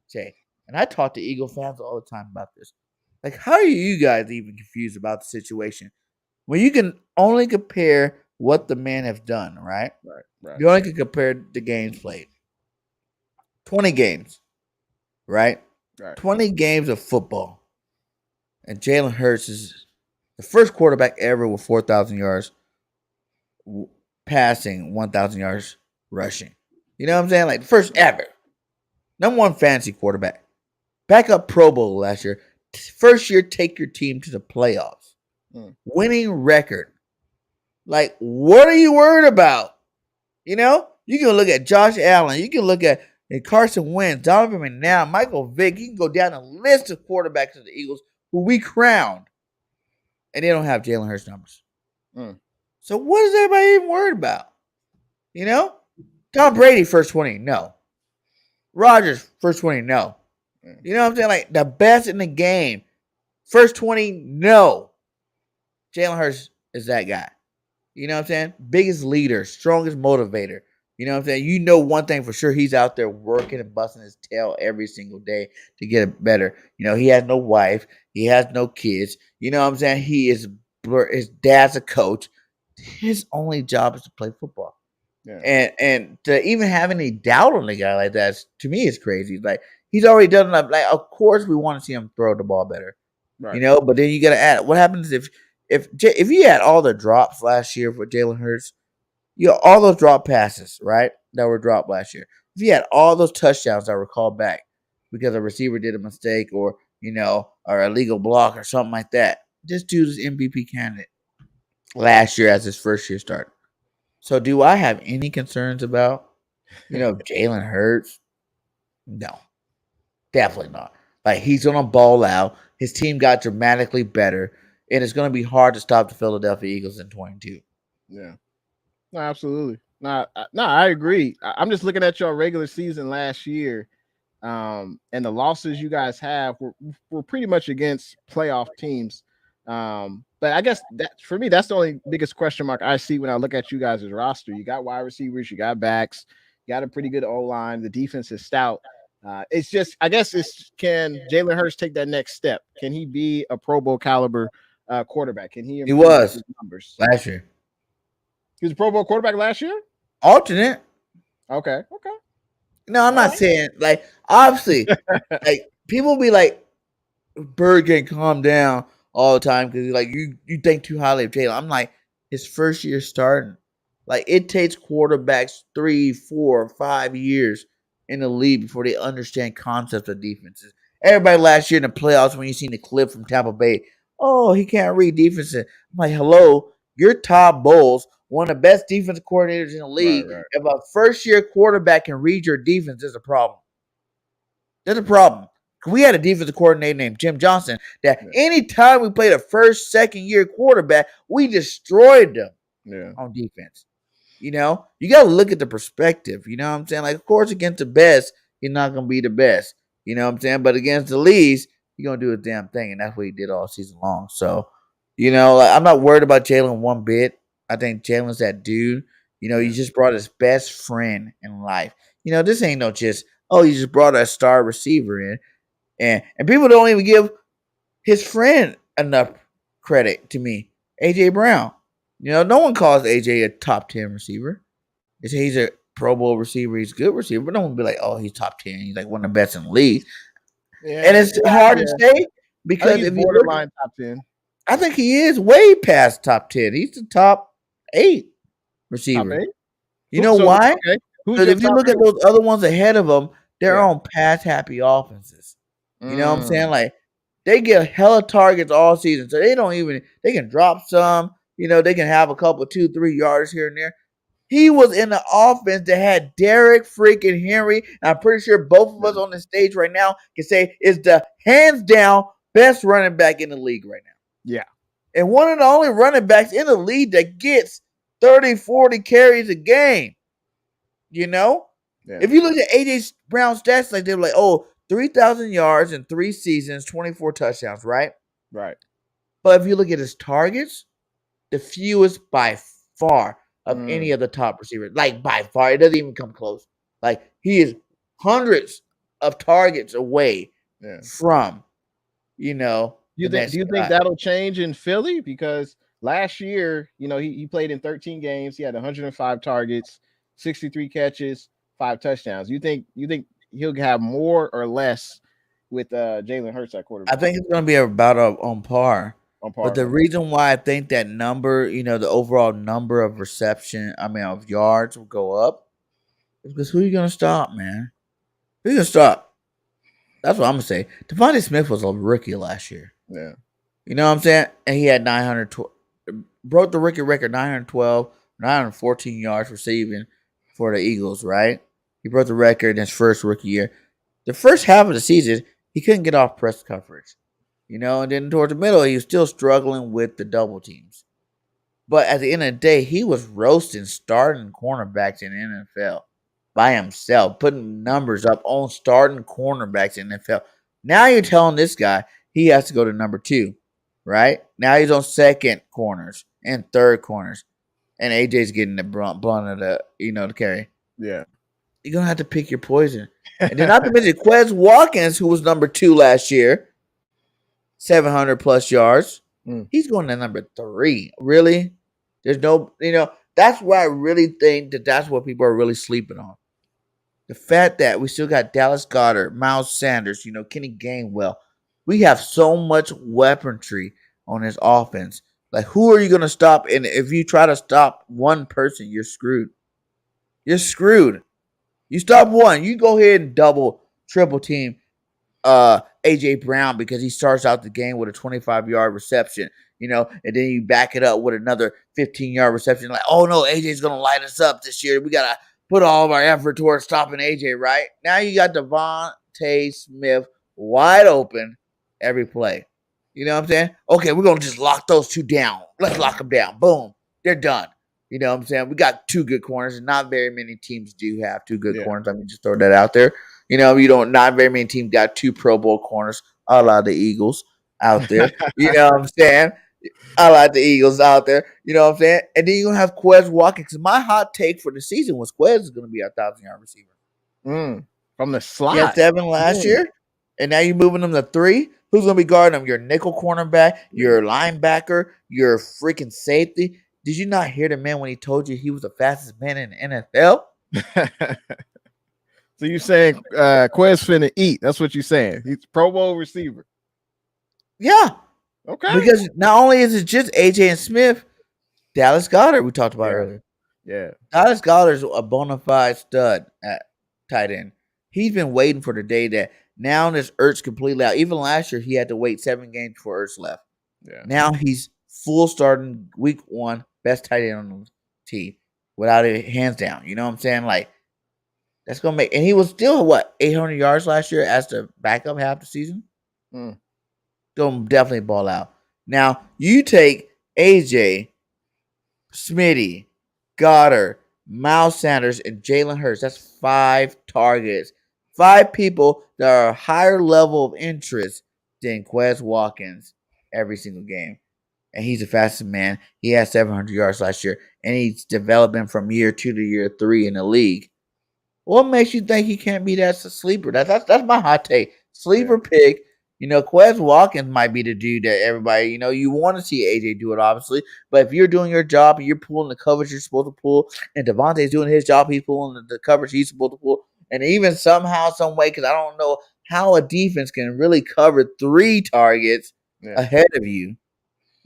Jay. And I talk to Eagle fans all the time about this. Like, how are you guys even confused about the situation when you can only compare what the men have done, right? Right. You only can compare the games played. 20 games, right? Right. 20 games of football. And Jalen Hurts is the first quarterback ever with 4,000 yards passing, 1,000 yards rushing. You know what I'm saying? Like the first ever. Number one fantasy quarterback. Backup Pro Bowl last year. First year, take your team to the playoffs. Winning record. Like, what are you worried about? You know, you can look at Josh Allen. You can look at Carson Wentz, Donovan McNabb, Michael Vick. You can go down a list of quarterbacks of the Eagles who we crowned, and they don't have Jalen Hurts numbers. So what is everybody even worried about? You know, Tom Brady first 20, no. Rodgers first 20, no. You know what I'm saying? Like the best in the game, first 20, no. Jalen Hurts is that guy. You know what I'm saying? Biggest leader, strongest motivator. You know what I'm saying? You know one thing for sure, he's out there working and busting his tail every single day to get it better. You know, he has no wife. He has no kids. You know what I'm saying? His dad's a coach. His only job is to play football. Yeah. And to even have any doubt on the guy like that, to me, is crazy. Like, he's already done enough. Like, of course, we want to see him throw the ball better. Right. You know, but then you got to add, what happens if you had all the drops last year for Jalen Hurts, you know, all those drop passes, right, that were dropped last year. If you had all those touchdowns that were called back because a receiver did a mistake or, you know, or a legal block or something like that, this dude's MVP candidate last year as his first year start. So do I have any concerns about, you know, Jalen Hurts? No, definitely not. Like, he's going to ball out. His team got dramatically better. And it's going to be hard to stop the Philadelphia Eagles in 22. Yeah. No, absolutely. No, I agree. I'm just looking at your regular season last year, and the losses you guys have were pretty much against playoff teams. But I guess that for me, that's the only biggest question mark I see when I look at you guys' roster. You got wide receivers, you got backs, you got a pretty good O-line. The defense is stout. It's just, I guess can Jalen Hurts take that next step? Can he be a Pro Bowl caliber quarterback? Can he improve his numbers last year? He was a Pro Bowl quarterback last year? Alternate. Okay. No, I'm not saying, like, obviously, like, people be like, BIRDGANG, calm down all the time because, like, you think too highly of Jalen. I'm like, his first year starting. Like, it takes quarterbacks 3, 4, 5 years in the league before they understand concepts of defenses. Everybody last year in the playoffs, when you seen the clip from Tampa Bay, oh, he can't read defenses. I'm like, hello, you're Todd Bowles, one of the best defensive coordinators in the league. Right. If a first-year quarterback can read your defense, there's a problem. There's a problem. We had a defensive coordinator named Jim Johnson that anytime we played a first, second-year quarterback, we destroyed them on defense. You know, you got to look at the perspective. You know what I'm saying? Like, of course, against the best, you're not going to be the best. You know what I'm saying? But against the least, you're going to do a damn thing. And that's what he did all season long. So, you know, like, I'm not worried about Jalen one bit. I think Jalen's that dude. You know, he just brought his best friend in life. You know, this ain't no just, oh, you just brought a star receiver in. And people don't even give his friend enough credit to me. A.J. Brown. You know, no one calls A.J. a top 10 receiver. They say he's a Pro Bowl receiver. He's a good receiver. But no one will be like, oh, he's top 10. He's like one of the best in the league. Yeah, and it's hard to say because if you borderline top 10. I think he is way past top 10. He's the top 8 receiver. Top 8? You know why? Because if you look at those other ones ahead of them, they're on pass-happy offenses. You know what I'm saying? Like, they get hella targets all season. So they can drop some. You know, they can have a couple, 2, 3 yards here and there. He was in the offense that had Derrick freaking Henry. And I'm pretty sure both of us on the stage right now can say is the hands down best running back in the league right now. Yeah. And one of the only running backs in the league that gets 30, 40 carries a game. You know? Yeah. If you look at A.J. Brown's stats, like, they were like, oh, 3,000 yards in 3 seasons, 24 touchdowns, right? Right. But if you look at his targets, the fewest by far of any of the top receivers. Like, by far. It doesn't even come close. Like, he is hundreds of targets away from, you know. Do you think that'll change in Philly? Because last year, you know, he played in 13 games. He had 105 targets, 63 catches, 5 touchdowns. You think he'll have more or less with Jalen Hurts at I quarterback think it's going to be about on par. on But par? the reason why I think that number, the overall number of of yards will go up is because who are you going to stop, man? Who you going to stop? That's what I'm going to say. Devontae Smith was a rookie last year. Yeah. You know what I'm saying? And he had 912, broke the rookie record, 912, 914 yards receiving for the Eagles, right? He broke the record in his first rookie year. The first half of the season, he couldn't get off press coverage. And then towards the middle, he was still struggling with the double teams. But at the end of the day, he was roasting starting cornerbacks in the NFL by himself, putting numbers up on starting cornerbacks in the NFL. Now you're telling this guy he has to go to number 2, right? Now he's on second corners and third corners, and AJ's getting the blunt of the carry. Yeah. You're gonna have to pick your poison, and then not to mention Quez Watkins, who was number 2 last year, 700 plus yards. He's going to number 3. Really? There's no, that's why I really think that's what people are really sleeping on. The fact that we still got Dallas Goedert, Miles Sanders, Kenny Gainwell. We have so much weaponry on this offense. Like, who are you going to stop? And if you try to stop one person, you're screwed. You're screwed. You stop one, you go ahead and double, triple team AJ Brown because he starts out the game with a 25-yard reception, and then you back it up with another 15-yard reception. Like, oh no, AJ's gonna light us up this year. We gotta put all of our effort towards stopping AJ, right? Now you got Devontae Smith wide open every play. You know what I'm saying? Okay, we're gonna just lock those 2 down. Let's lock them down. Boom, they're done. You know what I'm saying? We got 2 good corners, and not very many teams do have 2 good corners. I mean, just throw that out there. Not very many teams got 2 Pro Bowl corners. A lot of the Eagles out there. You know what I'm saying? I like the Eagles out there. You know what I'm saying? And then you're going to have Quez Watkins. My hot take for the season was Quez is going to be a 1,000-yard receiver. From the slot. He had 7 last year, and now you're moving him to 3. Who's going to be guarding him? Your nickel cornerback, your linebacker, your freaking safety. Did you not hear the man when he told you he was the fastest man in the NFL? So you're saying Quez finna eat. That's what you're saying. He's a Pro Bowl receiver. Yeah. Okay. Because not only is it just AJ and Smith, Dallas Goedert we talked about earlier. Yeah. Dallas Goedert's a bona fide stud at tight end. He's been waiting for the day that now this Ertz completely out. Even last year, he had to wait 7 games before Ertz left. Yeah. Now he's full starting week 1, best tight end on the team without it, hands down. You know what I'm saying? Like, that's going to make – and he was still, 800 yards last year as the backup half the season? Going to definitely ball out. Now, you take AJ, Smitty, Goddard, Miles Sanders, and Jalen Hurts. That's 5 targets. 5 people that are a higher level of interest than Quez Watkins every single game. And he's the fastest man. He had 700 yards last year. And he's developing from year 2 to year 3 in the league. What makes you think he can't be that sleeper? That's my hot take. Sleeper pick. Quez Watkins might be the dude that everybody, you want to see AJ do it, obviously. But if you're doing your job and you're pulling the coverage you're supposed to pull, and Devontae's doing his job, he's pulling the coverage he's supposed to pull, and even somehow, some way, because I don't know how a defense can really cover 3 targets ahead of you.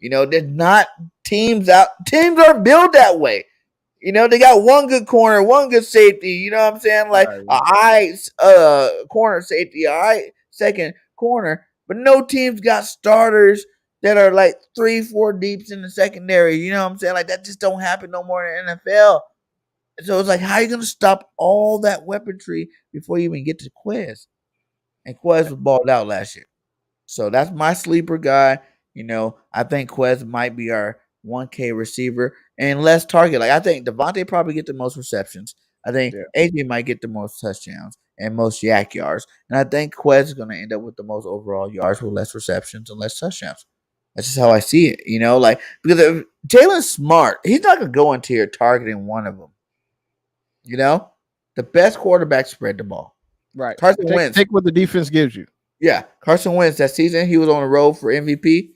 There's not teams aren't built that way. They got 1 good corner, 1 good safety. You know what I'm saying? Like corner safety, second corner. But no team's got starters that are like 3, 4 deeps in the secondary. You know what I'm saying? Like, that just don't happen no more in the NFL. So it's like, how are you going to stop all that weaponry before you even get to Quez? And Quez was balled out last year. So that's my sleeper guy. I think Quez might be our 1K receiver and less target. Like, I think Devontae probably get the most receptions. I think AJ might get the most touchdowns and most yak yards. And I think Quez is going to end up with the most overall yards with less receptions and less touchdowns. That's just how I see it, because if Jalen's smart, he's not going to go into here targeting one of them. The best quarterback spread the ball. Right. Carson Wentz. Take what the defense gives you. Yeah. Carson Wentz, that season, he was on the road for MVP.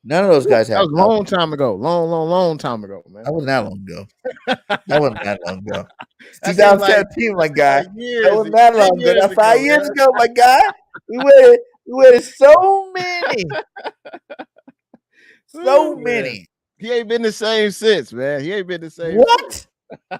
None of those guys That had was a long time ago. Long time ago, man. That wasn't that long ago. That wasn't that long ago. It's That seems like 2017, my guy. like That years, wasn't that 10 long ago. years That's 5 years man. ago, my guy. We waited so Ooh, man. many. He ain't been the same since, man. He ain't been the same. Since.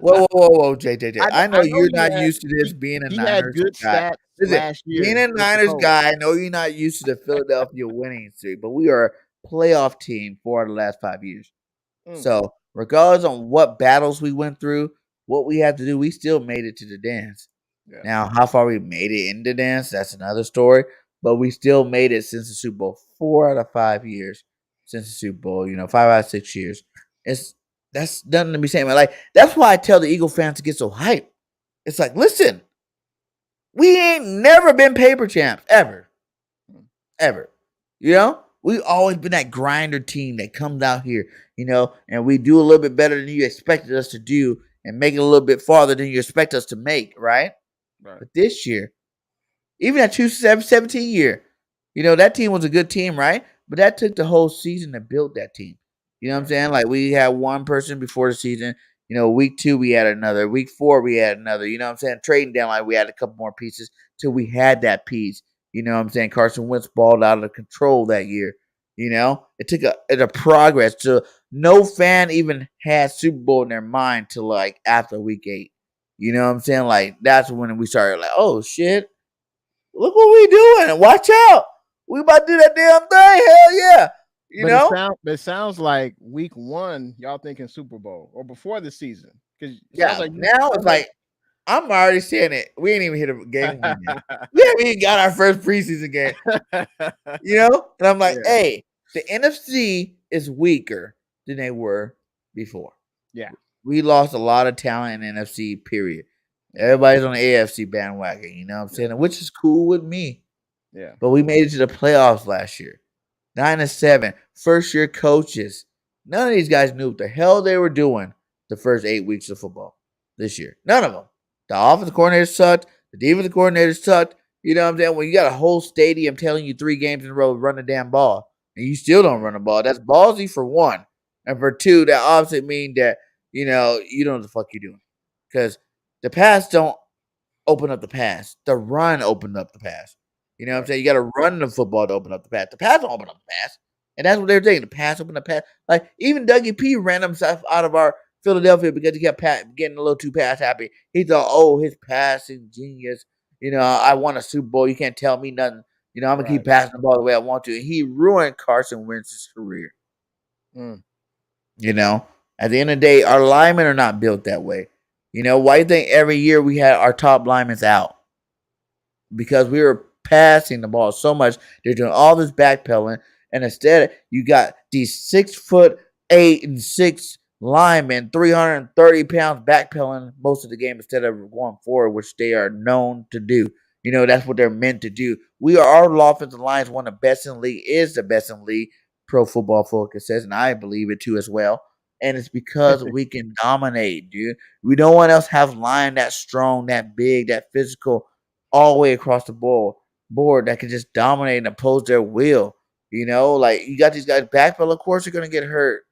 What? Whoa, JJ. I know you're he not had, used to this being a he had Niners good guy. stats Listen, last year. being a with the Niners Colts. guy, I know you're not used to the Philadelphia winning streak, but we are a playoff team 4 out of the last 5 years. So, regardless on what battles we went through, what we had to do, we still made it to the dance. Yeah. Now, how far we made it in the dance, that's another story. But we still made it since the Super Bowl 4 out of 5 years since the Super Bowl. 5 out of 6 years. That's nothing to be saying. Like that's why I tell the Eagle fans to get so hyped. It's like, listen, we ain't never been paper champs ever. We always been that grinder team that comes out here, and we do a little bit better than you expected us to do and make it a little bit farther than you expect us to make, right? But this year, even that 2017 year, that team was a good team, right? But that took the whole season to build that team. You know what I'm saying? Like we had one person before the season. Week 2 we had another. Week 4 we had another. You know what I'm saying? Trading deadline we had a couple more pieces till we had that piece. You know what I'm saying? Carson Wentz balled out of control that year. It took a progress to no fan even had Super Bowl in their mind till like after week 8. You know what I'm saying? Like that's when we started like, oh shit, look what we doing. Watch out. We about to do that damn thing. Hell yeah. It sounds like week 1, y'all thinking Super Bowl or before the season. Now it's like I'm already saying it. We ain't even hit a game yet. We haven't even got our first preseason game. And I'm like, hey, the NFC is weaker than they were before. Yeah. We lost a lot of talent in NFC, period. Everybody's on the AFC bandwagon, you know what I'm saying? Which is cool with me. Yeah. But we made it to the playoffs last year. 9-7. First year coaches. None of these guys knew what the hell they were doing the first 8 weeks of football this year. None of them. The offensive coordinator sucked. The defensive coordinator sucked. You know what I'm saying? When you got a whole stadium telling you 3 games in a row, run the damn ball, and you still don't run the ball, that's ballsy for one. And for two, that obviously means that, you don't know what the fuck you're doing. Because the pass don't open up the pass. The run opened up the pass. You know what I'm saying? You got to run the football to open up the pass. The pass don't open up the pass. And that's what they're saying. The pass opened up the pass. Like, even Dougie P ran himself out of our Philadelphia because he kept getting a little too pass happy. He thought, oh, his passing genius. I won a Super Bowl. You can't tell me nothing. I'm going to keep passing the ball the way I want to. And he ruined Carson Wentz's career. At the end of the day, our linemen are not built that way. Why do you think every year we had our top linemen out? Because we were passing the ball so much. They're doing all this backpedaling. And instead, you got these 6'8" and 6 linemen, 330 pounds backpedaling most of the game instead of going forward, which they are known to do. That's what they're meant to do. Our offensive line is one of the best in the league, is the best in the league. Pro Football Focus says, and I believe it too as well. And it's because we can dominate, dude. We don't want else have line that strong, that big, that physical, all the way across the board that can just dominate and oppose their will. Like you got these guys backpedal. Of course, you're gonna get hurt.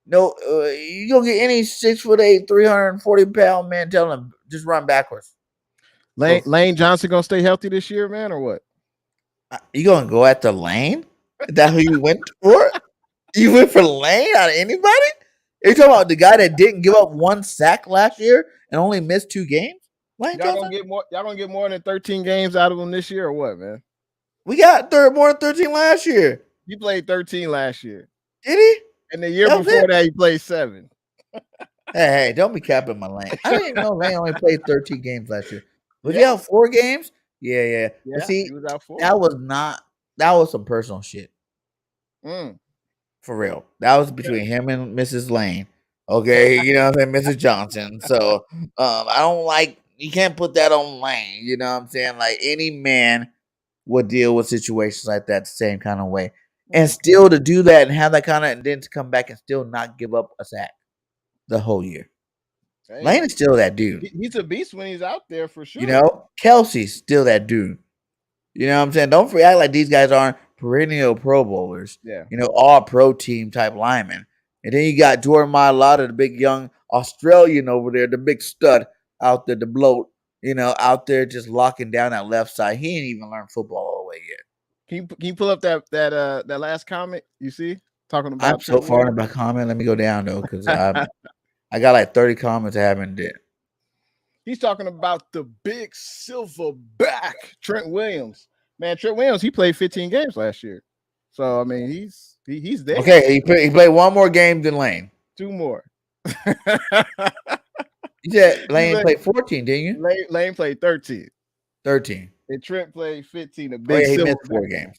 No, you don't get any 6'8", 340-pound man telling them just run backwards. Lane Johnson gonna stay healthy this year, man, or what? You gonna go after Lane? Is that who you went for? You went for Lane out of anybody? Are you talking about the guy that didn't give up 1 sack last year and only missed 2 games? Y'all gonna get more than 13 games out of him this year, or what, man? We got more than 13 last year. He played 13 last year. Did he? And the year before that, he played 7. Hey, don't be capping my Lane. I didn't even know Lane only played 13 games last year. Was he out 4 games? Yeah. But see, he was out 4. That was some personal shit. For real. That was between him and Mrs. Lane. Okay, you know what I'm saying? Mrs. Johnson. So I don't you can't put that on Lane. You know what I'm saying? Like any man would deal with situations like that the same kind of way. And still to do that and have that kind of, and then to come back and still not give up a sack the whole year. Dang. Lane is still that dude. He's a beast when he's out there for sure. Kelsey's still that dude. You know what I'm saying? Don't act like these guys aren't perennial Pro Bowlers. Yeah. All pro team type linemen. And then you got Jordan Mailata, the big young Australian over there, the big stud out there, the bloat, out there just locking down that left side. He ain't even learned football all the way yet. Can you pull up that last comment you see talking about? I'm so far in my comment. Let me go down though, because I got like 30 comments I haven't did. He's talking about the big silverback Trent Williams. Man, Trent Williams, he played 15 games last year. So I mean, he's there. Okay, he played one more game than Lane. 2 more. You said Lane played 14, didn't you? Lane played 13. 13. And Trent played 15. He missed 4 games.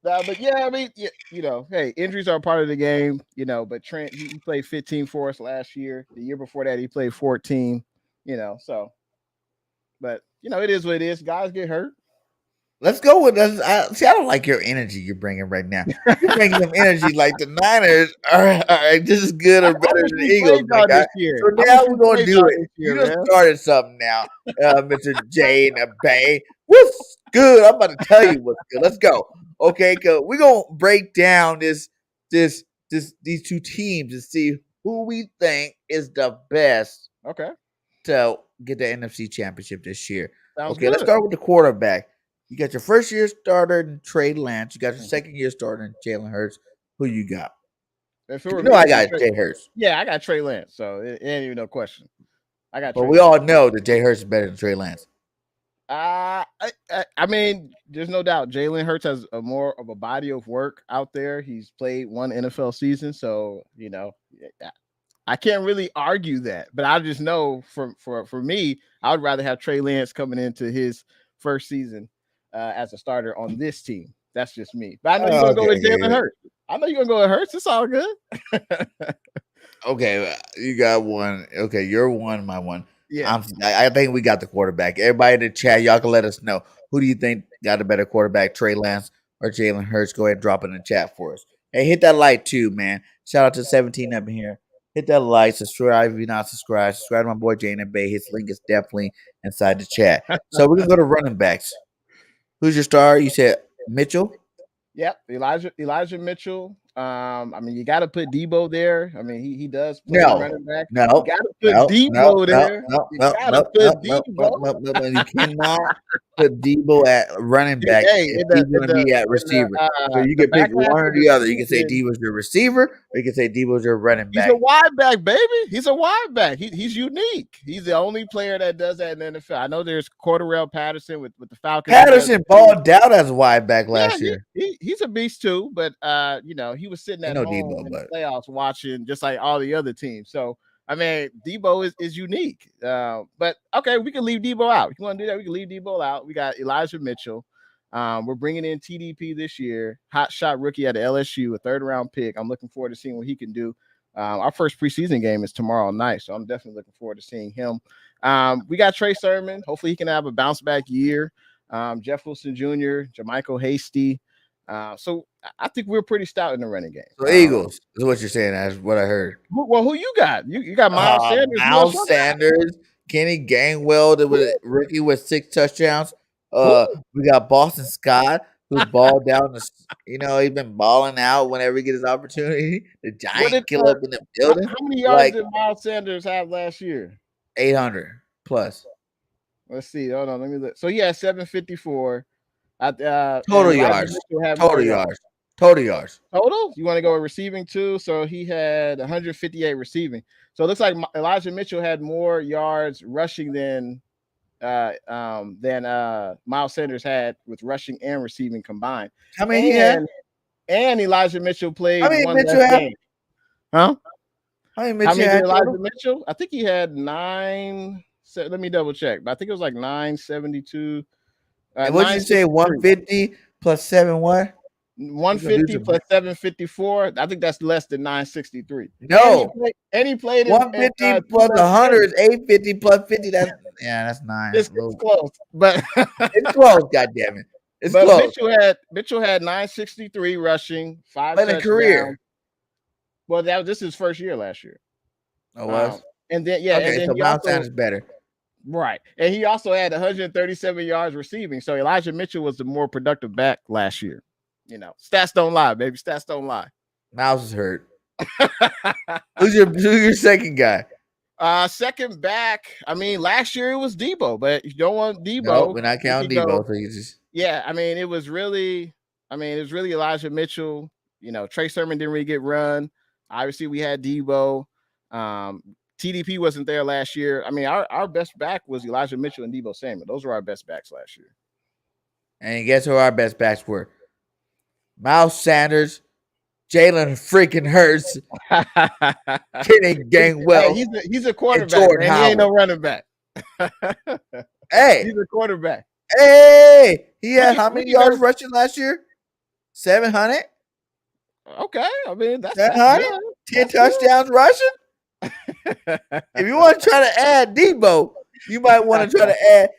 But yeah, I mean, hey, injuries are a part of the game, but Trent, he played 15 for us last year. The year before that, he played 14, so. But, it is what it is. Guys get hurt. Let's go with us. I don't like your energy you're bringing right now. You're bringing some energy like the Niners are just as good or better than the Eagles. This year. So now we're going to do it. You just started something now, Mr. J and the Bay. What's good? I'm about to tell you what's good. Let's go. Okay, because we're going to break down these 2 teams and see who we think is the best to get the NFC Championship this year. Sounds okay, good. Let's start with the quarterback. You got your first-year starter in Trey Lance. You got your second-year starter in Jalen Hurts. Who you got? I got Jay Hurts. Yeah, I got Trey Lance, so it ain't even no question. But we all know that Jay Hurts is better than Trey Lance. I mean, there's no doubt Jalen Hurts has more of a body of work out there. He's played 1 NFL season, so I can't really argue that. But I just know for me, I would rather have Trey Lance coming into his first season as a starter on this team. That's just me. But I know you're gonna go with Jalen Hurts. I know you're gonna go with Hurts. It's all good. Okay, you got one. Okay, you're one, my one. Yeah, I think we got the quarterback. Everybody in the chat, y'all can let us know who do you think got a better quarterback, Trey Lance or Jalen Hurts. Go ahead and drop it in the chat for us. Hey, hit that like too, man. Shout out to 17 up in here. Hit that like, subscribe if you're not subscribed. Subscribe to my boy Jane and Bay. His link is definitely inside the chat. So we're gonna go to running backs. Who's your star? You said Mitchell. Yep, Elijah Mitchell. I mean, you got to put Deebo there. I mean, he does play running back. No, you got to put Deebo there. You cannot put Deebo at running back if he's going to be at receiver. So you can pick one or the other. You can say Deebo's your receiver, or you can say Deebo's your running back. He's a wide back, baby. He's a wide back. He's unique. He's the only player that does that in the NFL. I know there's Cordarrelle Patterson with the Falcons. Patterson balled out as a wide back last year. He's a beast too, but he was sitting at home Deebo, in the playoffs watching just like all the other teams. So I mean, Deebo is unique. But okay, we can leave Deebo out. If you want to do that, we can leave Deebo out. We got Elijah Mitchell. We're bringing in TDP this year, hot shot rookie at LSU, a 3rd-round pick. I'm looking forward to seeing what he can do. Our first preseason game is tomorrow night, so I'm definitely looking forward to seeing him. We got Trey Sermon. Hopefully, he can have a bounce back year. Jeff Wilson Jr., Jermichael Hasty. So I think we're pretty stout in the running game. So Eagles is what you're saying. That's what I heard. Well, who you got? You got Miles Sanders. Miles Sanders, Kenny Gainwell, that was a rookie with 6 touchdowns. We got Boston Scott, who's balled down. He's been balling out whenever he gets his opportunity. The giant killer up in the building. How many yards did Miles Sanders have last year? 800 plus. Let's see. Hold on. Let me look. So he had 754. Total yards. Total yards. Total? You want to go with receiving too? So he had 158 receiving. So it looks like Elijah Mitchell had more yards rushing than Miles Sanders had with rushing and receiving combined. How many he had? And Elijah Mitchell played one Mitchell less game. Huh? How many did Elijah Mitchell? I think he had 9. Let me double check, but I think it was like 972. What did you say? 150 plus 7 what? 150 plus 754. I think that's less than 963. No. And he played 150 plus 100 is 850 plus 50. That's 9. It's close, but it's close. God damn it! It's close. Mitchell had 963 rushing, 5 touchdowns. Career. Well, this is his first year last year. Oh, was? And then so Miles Sanders better. Right. And he also had 137 yards receiving. So Elijah Mitchell was the more productive back last year. stats don't lie, baby. Stats don't lie. Miles is hurt. Who's your second guy? Second back. I mean, last year it was Deebo, but you don't want Deebo. No, we're not counting Deebo. So you just... Yeah, I mean, it was really Elijah Mitchell. Trey Sermon didn't really get run. Obviously, we had Deebo. TDP wasn't there last year. I mean, our best back was Elijah Mitchell and Deebo Samuel. Those were our best backs last year. And guess who our best backs were? Miles Sanders, Jalen freaking Hurts, Kenny Gainwell. Hey, he's a quarterback, man. He ain't no running back. Hey, he's a quarterback. Hey, he had how many yards rushing last year? 700. Okay, I mean that's 700. 10 touchdowns rushing. If you want to try to add Deebo, you might want to try to add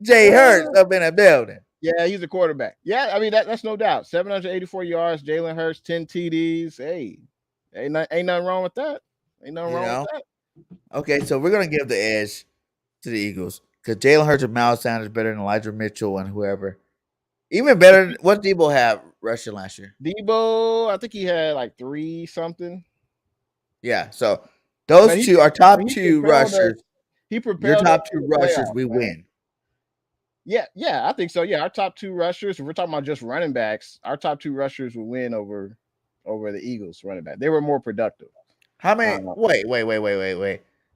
Jay Hurts up in the building. Yeah, he's a quarterback. Yeah, I mean that's no doubt. 784 yards, Jalen Hurts, 10 TDs. Hey, ain't nothing wrong with that. Ain't nothing wrong with that. Okay, so we're gonna give the edge to the Eagles because Jalen Hurts and Miles Sanders better than Elijah Mitchell and whoever. Even better. What Deebo have rushing last year? Deebo, I think he had like 3 something. Yeah, so those two are top 2 rushers. He propelled your top 2 rushers. We win. Yeah, I think so. Yeah, our top 2 rushers. If we're talking about just running backs, our top 2 rushers will win over the Eagles running back. They were more productive. How many? Wait.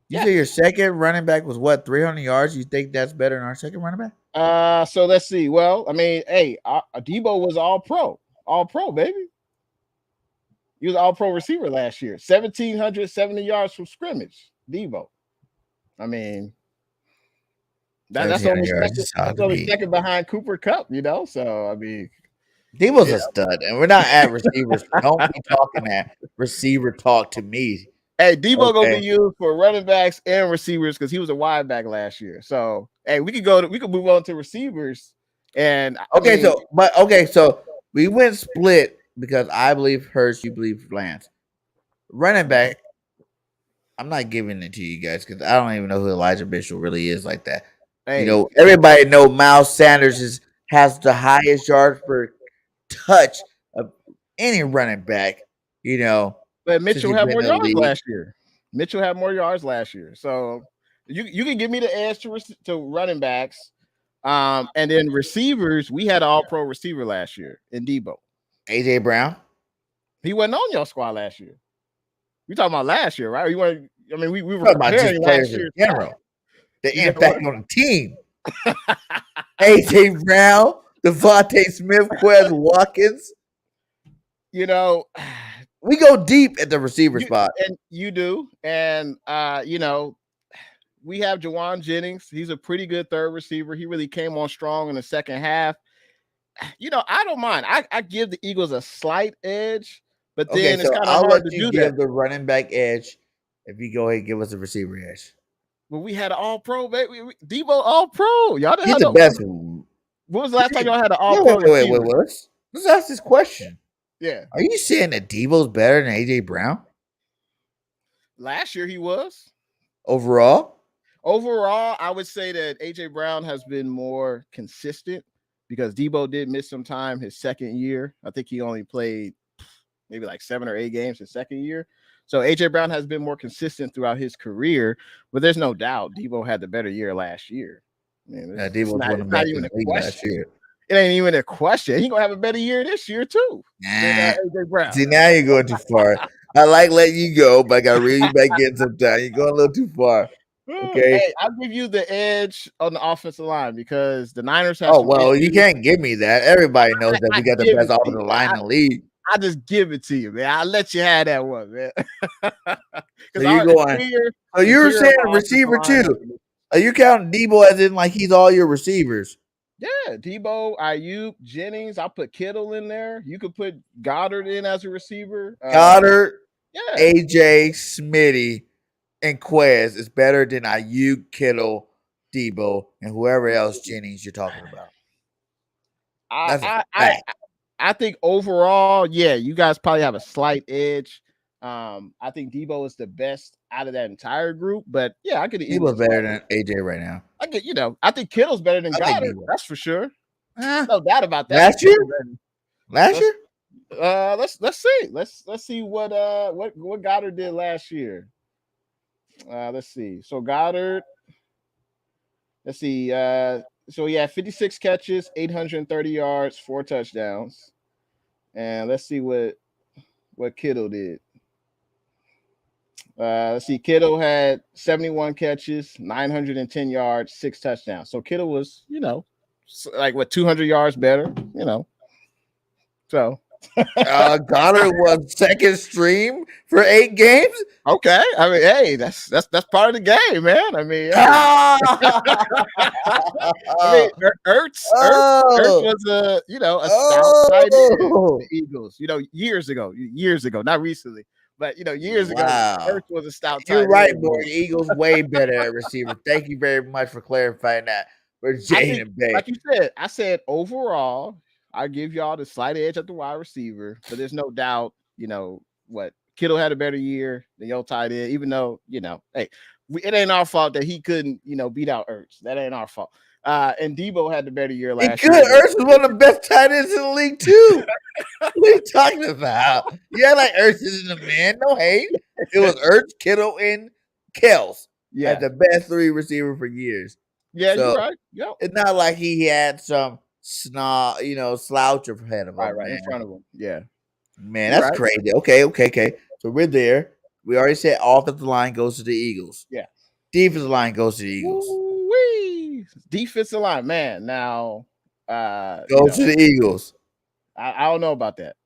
You say your second running back was what? 300 yards. You think that's better than our second running back? So let's see. Well, I mean, hey, Deebo was all pro, baby. He was all pro receiver last year. 1,770 yards from scrimmage. Deebo. I mean, that's only second behind Cooper Kupp, So I mean, Deebo's a stud, and we're not at receivers. Don't be talking that receiver talk to me. Hey, Deebo gonna be used for running backs and receivers because he was a wide back last year. So hey, we could move on to receivers. And so we went split because I believe Hurts, you believe Lance. Running back, I'm not giving it to you guys because I don't even know who Elijah Mitchell really is like that. Hey. Everybody know Miles Sanders has the highest yards per touch of any running back. But Mitchell had more yards last year. So you can give me the edge to running backs. And then receivers, we had an all-pro receiver last year in Deebo. AJ Brown. He wasn't on your squad last year. We talking about last year, right? We were talking about just players in general. The impact on the team. AJ Brown, Devontae Smith, Quez Watkins. We go deep at the receiver spot. And you do. And we have Jawan Jennings. He's a pretty good third receiver. He really came on strong in the second half. I don't mind. I give the Eagles a slight edge, but then it's kind of hard to do that. Give the running back edge if you go ahead and give us a receiver edge. Well, we had an all-pro, baby. Deebo all-pro. Y'all He's the best. When was the last time y'all had an all-pro? Wait. Let's ask this question. Yeah. Are you saying that Deebo's better than AJ Brown? Last year he was. Overall, I would say that AJ Brown has been more consistent because Deebo did miss some time his second year. I think he only played maybe like 7 or 8 games his second year. So AJ Brown has been more consistent throughout his career, but there's no doubt Deebo had the better year last year. Deebo was one of the best in the league last year. It ain't even a question. He's gonna have a better year this year too. Than AJ Brown. See, now you're going too far. I like letting you go, but I gotta reel you back in sometime. You're going a little too far. Okay. Hey, I'll give you the edge on the offensive line because the Niners have. Oh well, you can't give me that. Everybody knows that we got the best offensive line in the league. I just give it to you, man. I'll let you have that one, man. So you're going. So you're saying receiver too. Are you counting Deebo as in like he's all your receivers? Yeah, Deebo, Ayuk, Jennings. I'll put Kittle in there. You could put Goddard in as a receiver. Goddard, AJ, Smitty, and Quez is better than Ayuk, Kittle, Deebo, and whoever else Jennings you're talking about. I think overall, yeah, you guys probably have a slight edge. I think Deebo is the best out of that entire group, but yeah, I could. Deebo's better than AJ right now. I think Kittle's better than Goddard. That's for sure. No doubt about that. Last year? Let's see. Let's see what Goddard did last year. Let's see. So Goddard, let's see. So he had 56 catches, 830 yards, 4 touchdowns. And let's see what Kittle did. Let's see. Kittle had 71 catches, 910 yards, 6 touchdowns. So Kittle was, like 200 yards better, So Goddard was second stream for 8 games. okay, I mean, hey, that's part of the game, man. I mean, Ertz was a stout tight end for the Eagles. Years ago, not recently, but years ago, Ertz was a stout tight end. You're right, boy. The Eagles way better at receiver. Thank you very much for clarifying that. For Jaden Bay, like you said, I said overall, I give y'all the slight edge at the wide receiver, but there's no doubt, what Kittle had a better year than your tight end, even though, hey, it ain't our fault that he couldn't, beat out Ertz. That ain't our fault. And Deebo had the better year last year. Ertz was one of the best tight ends in the league, too. What are you talking about? Yeah, like Ertz isn't a man. No hate. It was Ertz, Kittle, and Kels. Yeah. The best 3 receiver for years. Yeah, so, you're right. Yeah. It's not like he had some slouch ahead of him. Right, in front of him. Yeah. Man, that's crazy. Okay. So we're there. We already said offensive line goes to the Eagles. Yeah. Defensive line goes to the Eagles. Woo-wee. Defensive line, man. Now goes to the Eagles. I don't know about that.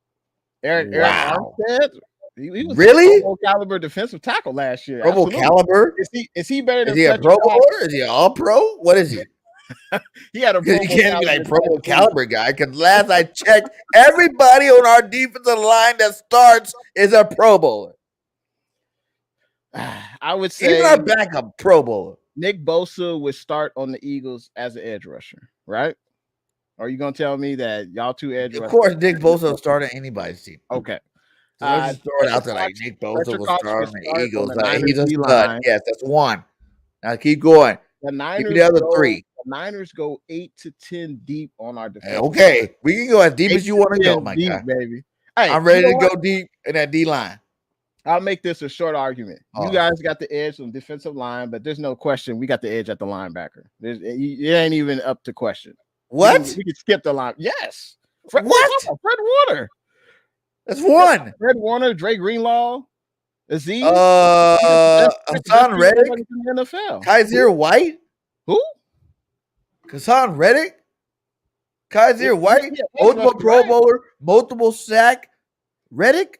Eric Armstead, he was really a Pro Bowl caliber defensive tackle last year. Pro Bowl caliber? Is he better than Is he a Pro Bowler? Is he an All Pro? What is he? He had a Pro Bowl he can't be like Pro Bowl caliber guy, because last I checked, everybody on our defensive line that starts is a Pro Bowler. I would say even our backup Pro Bowler. Nick Bosa would start on the Eagles as an edge rusher, right? Are you gonna tell me that y'all 2 edge rushers? Of course, Nick Bosa will start on anybody's team. Okay. So let's just throw it out there like Nick Bosa will start on the Eagles. He's a stud. Yes, that's 1. Now keep going. The Niners the other 3. The Niners go 8 to 10 deep on our defense. Okay, we can go as deep as you want to go, my deep, guy. Baby. Hey, I'm ready to go deep in that D line. I'll make this a short argument. You guys got the edge on defensive line, but there's no question we got the edge at the linebacker. It ain't even up to question. What? We can skip the line. Yes. What? Fred Warner. That's 1. Fred Warner, Dre Greenlaw, Aziz. Hassan Reddick. In the NFL. Kaiser White. Who? Hassan Reddick. Kaiser White. Multiple Pro Bowler. Multiple sack. Reddick.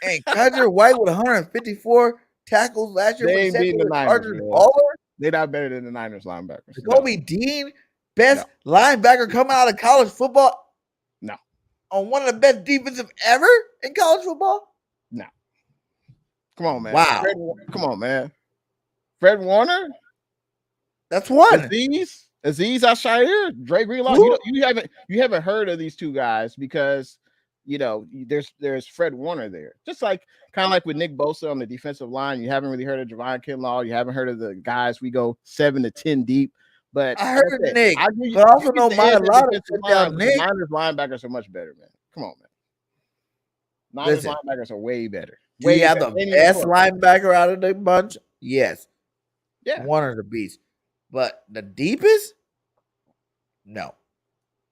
And Kaiser White with 154 tackles last year. They ain't beating the Niners. They're not better than the Niners linebackers. Kobe Dean, best linebacker coming out of college football. No. On one of the best defensive ever in college football. No. Come on, man. Wow. Come on, man. Fred Warner. That's 1. Aziz Al-Shaair, Dre Greenlaw. You haven't heard of these 2 guys because there's Fred Warner there. Just kind of like with Nick Bosa on the defensive line. You haven't really heard of Javon Kinlaw. You haven't heard of the guys we go 7 to 10 deep. But I heard of Nick. But I also know a lot of Nick. Niners linebackers are much better, man. Come on, man. Niners linebackers are way better. Do you have the best linebacker out of the bunch? Yes. Yeah. One of the beasts. But the deepest? No.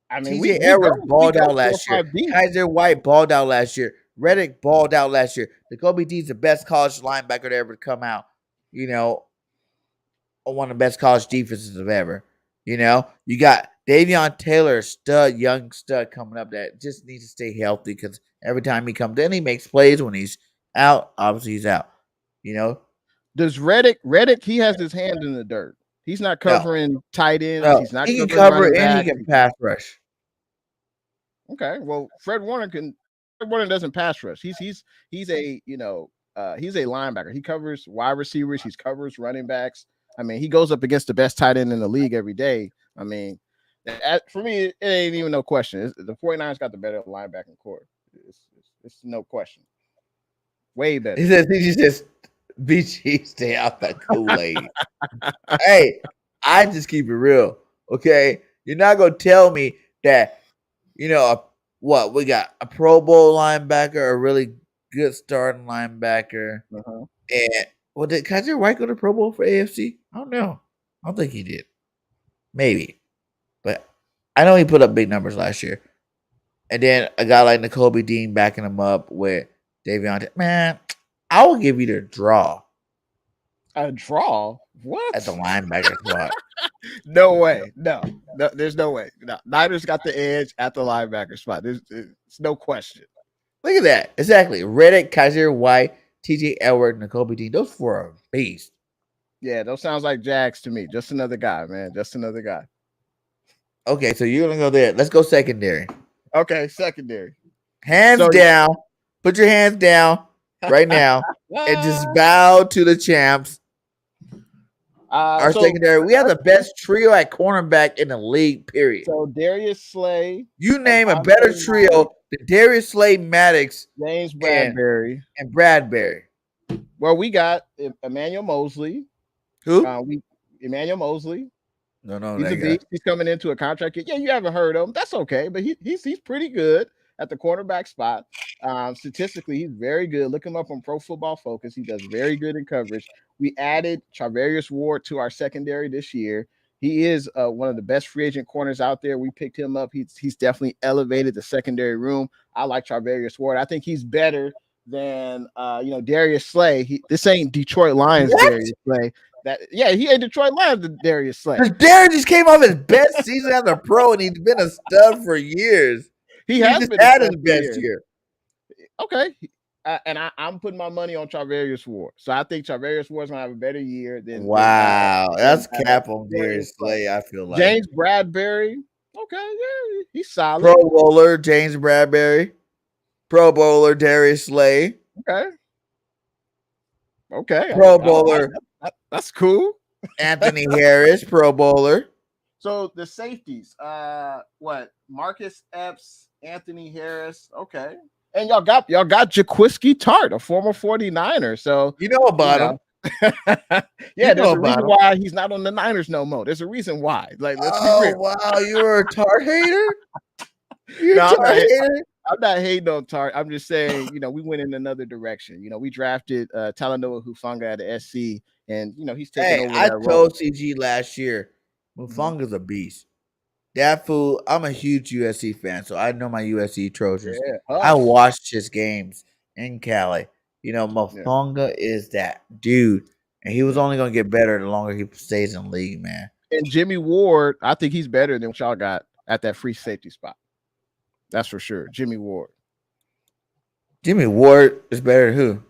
I mean, TJ Edwards balled out last year. Kaiser White balled out last year. Reddick balled out last year. Jacoby D's the best college linebacker to ever come out. One of the best college defenses of ever. You got Davion Taylor, young stud coming up that just needs to stay healthy because every time he comes in, he makes plays. When he's out, obviously he's out. Does Reddick? He has his hand in the dirt. He's not covering tight ends. No. He's not. He can cover and he can pass rush. Okay, well, Fred Warner doesn't pass rush. He's a linebacker. He covers wide receivers. He covers running backs. I mean, he goes up against the best tight end in the league every day. I mean, for me, it ain't even no question. The 49ers got the better linebacking core. It's no question. Way better. He says, BG, stay out that Kool-Aid. Hey, I just keep it real, okay? You're not going to tell me that, what we got? A Pro Bowl linebacker, a really good starting linebacker, and did Kaiser White go to Pro Bowl for AFC? I don't know. I don't think he did. Maybe, but I know he put up big numbers last year. And then a guy like N'Kobe Dean backing him up with Davion. Man, I will give you the draw. A draw? What? At the linebacker spot. No way. No, there's no way. No. Niners got the edge at the linebacker spot. There's no question. Look at that. Exactly. Reddick, Kaiser White, TJ Edward, N'Kobe Dean. Those four are beasts. Yeah, those sounds like Jags to me. Just another guy, man. Just another guy. Okay, so you're going to go there. Let's go secondary. Okay, secondary. Hands down. Put your hands down right now and just bow to the champs. Our secondary. We have the best trio at cornerback in the league, period. So Darius Slay. You name a better trio than Darius Slay, Maddox, James Bradbury. And Bradbury. Well, we got Emmanuel Mosley. Who? Emmanuel Mosley. No, he's a beast. He's coming into a contract. Yeah, you haven't heard of him. That's okay, but he's pretty good at the cornerback spot. Statistically, he's very good. Look him up on Pro Football Focus. He does very good in coverage. We added Charvarius Ward to our secondary this year. He is one of the best free agent corners out there. We picked him up. He's definitely elevated the secondary room. I like Charvarius Ward. I think he's better than Darius Slay. This ain't Detroit Lions Darius Slay. He ain't Detroit Lions Darius Slay. Darius just came off his best season as a pro, and he's been a stud for years. He has been had his best year. Okay. And I'm putting my money on Charvarius Ward. So I think Charvarius Ward's going to have a better year than. Wow. That's cap on Darius Slay, I feel like. James Bradbury. Okay. Yeah. He's solid. Pro Bowler, James Bradbury. Pro Bowler, Darius Slay. Okay. Pro Bowler. That's cool. Anthony Harris, Pro Bowler. So the safeties, Marcus Epps, Anthony Harris. Okay. And y'all got Jaquiski Tart, a former 49er. So you know about him. Yeah, there's a reason why he's not on the Niners no more. There's a reason why. Like, let's be real. Wow, you were a Tart hater? You're a Tart hater? I'm not hating on Tart. I'm just saying, we went in another direction. We drafted Talanoa Hufanga at the SC, and he's taking over. I told CG last year, Hufanga's a beast. That fool, I'm a huge USC fan, so I know my USC Trojans. Yeah, I watched his games in Cali. Hufanga is that dude, and he was only going to get better the longer he stays in the league, man. And Jimmy Ward, I think he's better than what y'all got at that free safety spot. That's for sure. Jimmy Ward. Jimmy Ward is better than who?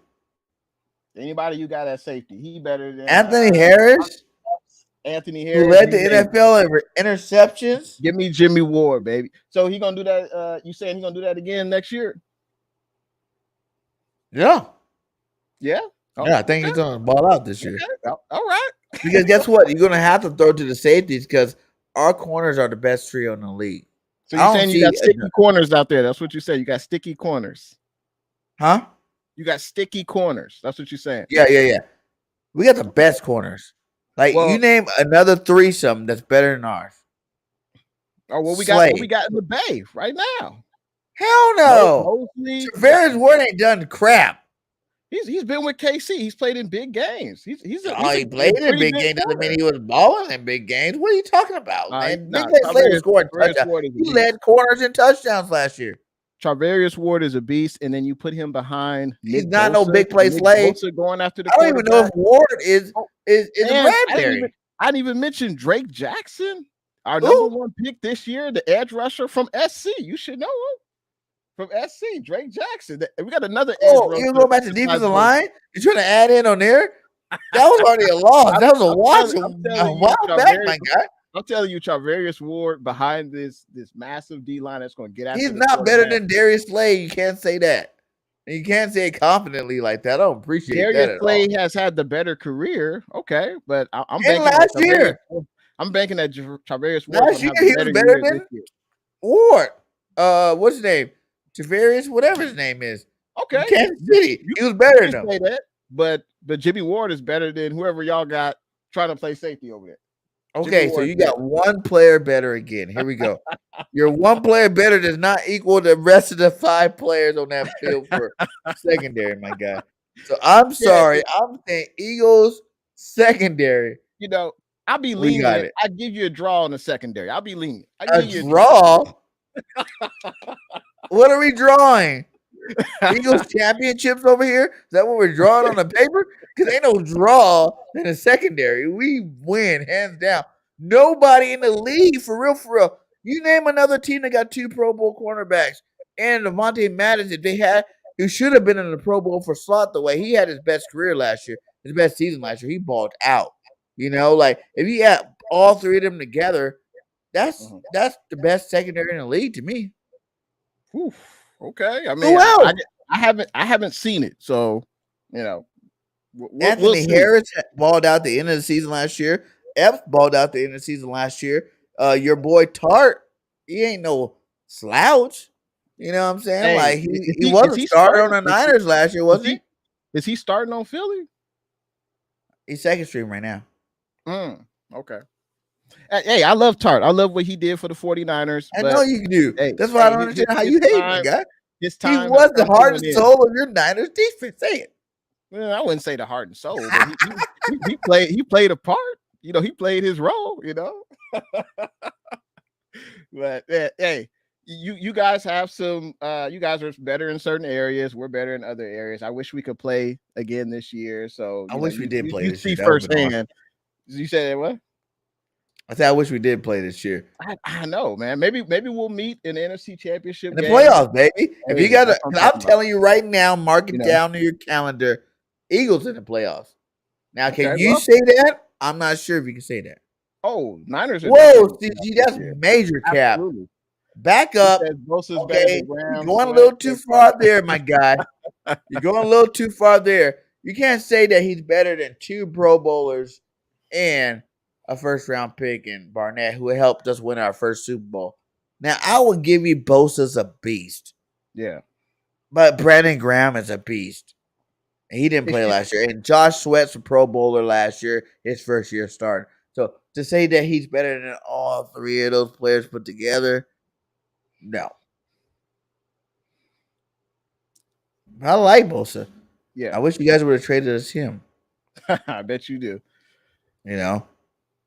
Anybody you got at safety. He better than Anthony Harris. Anthony Harris. Who led the NFL in interceptions. Give me Jimmy Ward, baby. So he gonna do that. You saying he gonna do that again next year? Yeah. Yeah. Yeah, I think he's gonna ball out this year. Okay. All right. Because guess what? You're gonna have to throw to the safeties because our corners are the best trio in the league. So you're saying you got sticky corners out there? That's what you say. You got sticky corners, huh? You got sticky corners. That's what you're saying. Yeah. We got the best corners. Like, you name another threesome that's better than ours. Oh, what we got in the Bay right now? Hell no. Tavares Ward ain't done crap. He's been with KC. He's played in big games. He played in big games. Doesn't mean he was balling in big games. What are you talking about, man? Big Play Slater scored touchdowns. He led corners and touchdowns last year. Charvarius Ward is a beast, and then you put him behind. He's not no big play slave. Going after the I don't even know if Ward is Bradbury. I didn't even mention Drake Jackson, our number one pick this year, the edge rusher from SC. You should know him. From SC, Drake Jackson. We got another edge rusher. You go back to defensive line? You trying to add in on there? That was already a loss. That was a watch. A while back, my guy. I'm telling you, Charvarius Ward behind this massive D line that's going to get after. He's not better than Darius Slay. You can't say that. And you can't say it confidently like that. I don't appreciate that. Darius Slay has had the better career, okay, but I'm banking last year. I'm banking that Charvarius Ward. Last year he was better than Ward. What's his name? Javarius, whatever his name is. Okay, Kansas City. He was better than him. Say that, but Jimmy Ward is better than whoever y'all got trying to play safety over there. Okay, so you got one player better again. Here we go. Your one player better does not equal the rest of the 5 players on that field for secondary, my guy. So I'm sorry. I'm saying Eagles secondary. You know, I'll be We got lenient. it. I give you a draw on the secondary. I'll be lenient. I A give you a draw. draw? What are we drawing? Eagles championships over here? Is that what we're drawing on the paper? Because ain't no draw in the secondary. We win hands down. Nobody in the league, for real, for real. You name another team that got 2 Pro Bowl cornerbacks and Devontae Maddox, if they had, who should have been in the Pro Bowl for slot the way he had his best career last year, his best season last year. He balled out. You know, like if you had all 3 of them together, that's the best secondary in the league to me. Oof, okay. I mean, Who else? I haven't seen it, so you know. Anthony Harris balled out the end of the season last year. Epps balled out the end of the season last year. Your boy Tart, he ain't no slouch. You know what I'm saying? Hey, like he was a starter on the Niners last year, wasn't he? Is he starting on Philly? He's second string right now. Okay. Hey, I love Tart. I love what he did for the 49ers. I know you do. Hey, that's why I don't understand how you hate the guy. He was the heart and soul of your Niners defense. Say it. Well, I wouldn't say the heart and soul, but he played a part. You know, he played his role. You know, but hey, you guys have some. You guys are better in certain areas. We're better in other areas. I wish we could play again this year. So I wish we did play this year. You see firsthand. You said what? I said I wish we did play this year. I know, man. Maybe we'll meet in the NFC Championship in the playoffs, baby. If you got to, I'm telling you right now, mark it down to your calendar. Eagles in the playoffs. Now, can you say that? I'm not sure if you can say that. Oh, Niners. Whoa, CG, that's major cap. Absolutely. Back up. Okay, you're going a little too far there, my guy. You're going a little too far there. You can't say that he's better than 2 Pro Bowlers and a first-round pick in Barnett, who helped us win our first Super Bowl. Now, I would give you Bosa's a beast. Yeah. But Brandon Graham is a beast. And he didn't play last year. And Josh Sweat's a Pro Bowler last year, his first year starting. So to say that he's better than all 3 of those players put together, no. I like Bosa. Yeah. I wish you guys would have traded us him. I bet you do. You know?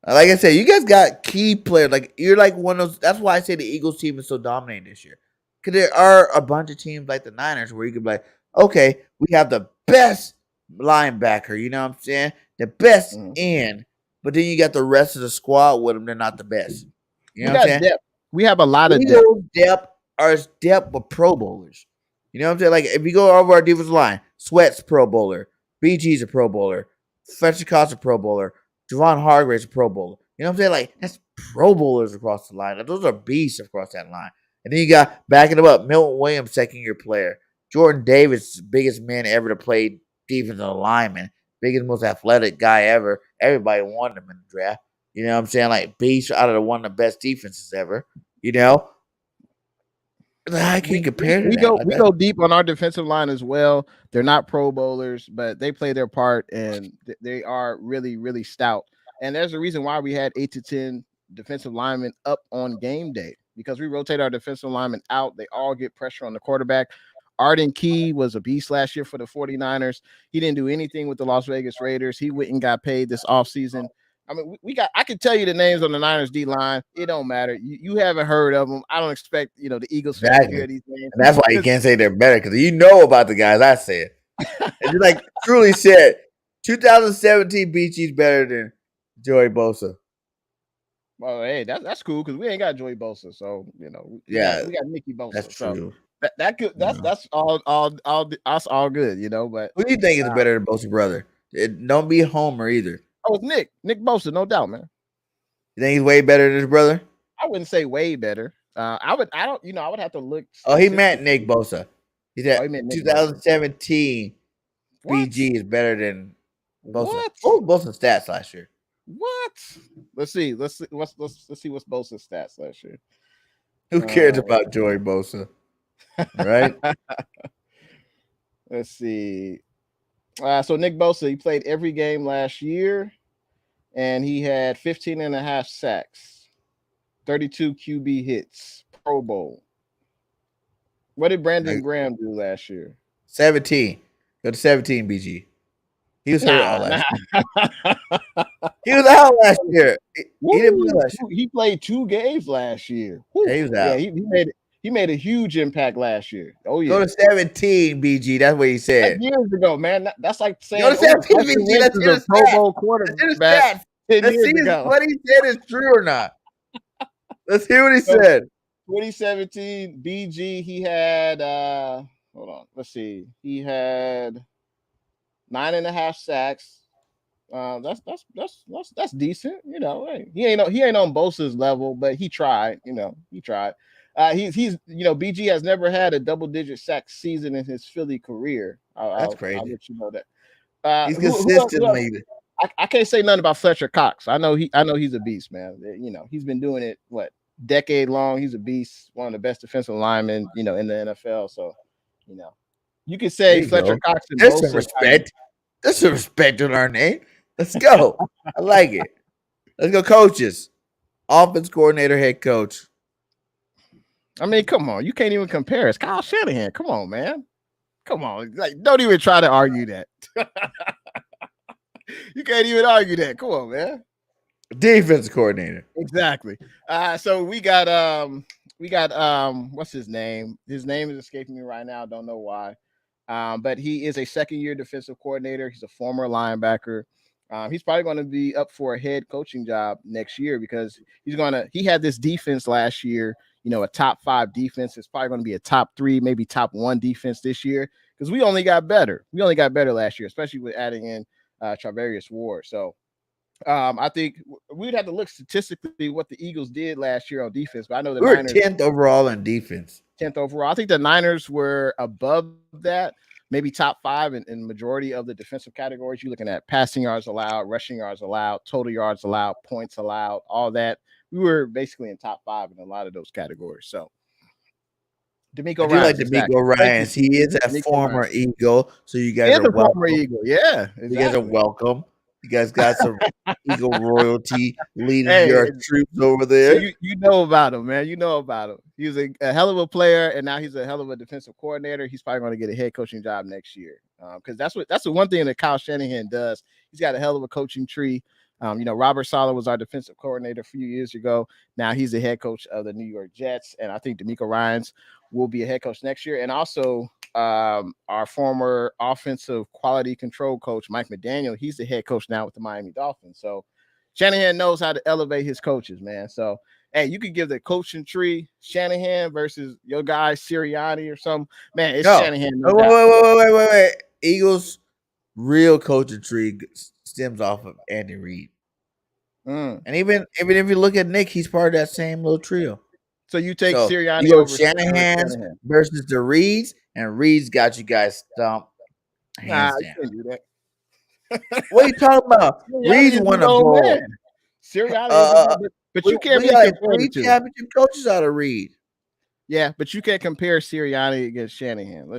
Like I said, you guys got key players. Like you're like one of those. That's why I say the Eagles team is so dominating this year. Because there are a bunch of teams like the Niners where you could be like, okay, we have the best linebacker. You know what I'm saying? The best end. But then you got the rest of the squad with them. They're not the best. You know what I'm saying? Depth. We have a lot of depth. Our depth with Pro Bowlers. You know what I'm saying? Like if you go over our defensive line, Sweat's Pro Bowler, BG's a Pro Bowler, Fletcher a Pro Bowler, Javon Hargrave's a Pro Bowler. You know what I'm saying? Like that's Pro Bowlers across the line. Those are beasts across that line. And then you got backing them up, Milton Williams, second-year player, Jordan Davis, biggest man ever to play defensive lineman, biggest, most athletic guy ever. Everybody wanted him in the draft. You know what I'm saying? Like beast out of the one of the best defenses ever. You know. I can't compare to that. We go deep on our defensive line as well. They're not Pro Bowlers, but they play their part, and they are really, really stout. And there's a reason why we had 8 to 10 defensive linemen up on game day, because we rotate our defensive linemen out. They all get pressure on the quarterback. Arden Key was a beast last year for the 49ers. He didn't do anything with the Las Vegas Raiders. He went and got paid this offseason. I mean, I can tell you the names on the Niners D line. It don't matter. You haven't heard of them. I don't expect the Eagles fans to hear these names. And that's why you can't say they're better, because you know about the guys I said. And you like truly said 2017 BG's better than Joey Bosa. Well, hey, that's cool, because we ain't got Joey Bosa, so we got Nicky Bosa. That's true. That's all good, But who do you think is better than Bosa's brother? Don't be Homer either. Oh, it's Nick Bosa, no doubt, man. You think he's way better than his brother? I wouldn't say way better. I would have to look. Oh, he meant Nick Bosa. He said 2017 BG is better than Bosa. What was Bosa's stats last year? What? Let's see. Let's see what's Bosa's stats last year. Who cares about Joey Bosa? Right? Let's see. So Nick Bosa, he played every game last year, and he had 15 and a half sacks, 32 QB hits, Pro Bowl. What did Brandon Graham do last year? 17. Go to 17, BG. He was hurt all last year. He was out last year. He didn't play last year. He played 2 games last year. Yeah, he was out. Yeah, he made a huge impact last year. Oh yeah. Go to 17, BG. That's what he said. That's years ago, man. That's like saying Go to 17, BG. Let's a Pro Bowl quarterback. Let's see if what he said is true or not. Let's hear what he said. 2017 BG, he had hold on, let's see. He had 9.5 sacks. That's decent, you know. Hey, he ain't on Bosa's level, but he tried, you know. He tried. He's you know, BG has never had a double-digit sack season in his Philly career. That's crazy. I'll let you know that. He's consistently. I can't say nothing about Fletcher Cox. I know he's a beast, man. You know, he's been doing it decade long. He's a beast, one of the best defensive linemen, you know, in the NFL. So, you know, you could say Fletcher Cox. There's some respect. There's some respect in our name. Let's go. I like it. Let's go, coaches. Offense coordinator, head coach. I mean, come on. You can't even compare us. Kyle Shanahan. Come on, man. Come on. Like, don't even try to argue that. You can't even argue that. Come on, man. Defense coordinator. Exactly. So we got what's his name? His name is escaping me right now. Don't know why. But he is a second-year defensive coordinator. He's a former linebacker. He's probably going to be up for a head coaching job next year because he had this defense last year, you know, a top 5 defense. It's probably going to be a top 3, maybe top 1 defense this year because we only got better. We only got better last year, especially with adding in Travarius Ward. So I think we'd have to look statistically what the Eagles did last year on defense, but I know the Niners 10th overall in defense. 10th overall. I think the Niners were above that, maybe top 5 in majority of the defensive categories. You're looking at passing yards allowed, rushing yards allowed, total yards allowed, points allowed, all that. We were basically in top 5 in a lot of those categories. So DeMeco Ryans. He is a former Eagle, so you guys are welcome. Former Eagle. Yeah, exactly. You guys are welcome. You guys got some Eagle royalty leading your troops over there. So you know about him, man. You know about him. He was a hell of a player, and now he's a hell of a defensive coordinator. He's probably going to get a head coaching job next year because that's the one thing that Kyle Shanahan does. He's got a hell of a coaching tree. You know, Robert Saleh was our defensive coordinator a few years ago. Now he's the head coach of the New York Jets, and I think DeMeco Ryans will be a head coach next year. And also our former offensive quality control coach, Mike McDaniel, he's the head coach now with the Miami Dolphins. So Shanahan knows how to elevate his coaches, man. So, hey, you could give the coaching tree Shanahan versus your guy Sirianni or something. Man, it's Shanahan. Wait. Eagles' real coaching tree stems off of Andy Reid. And even if you look at Nick, he's part of that same little trio. So you take Sirianni over Shanahan versus the Reeds, and Reeds got you guys stumped. You can't do that. What are you talking about? Reeds won a bowl. Sirianni, but you can't be like 3 championship coaches out of Reed. Yeah, but you can't compare Sirianni against Shanahan.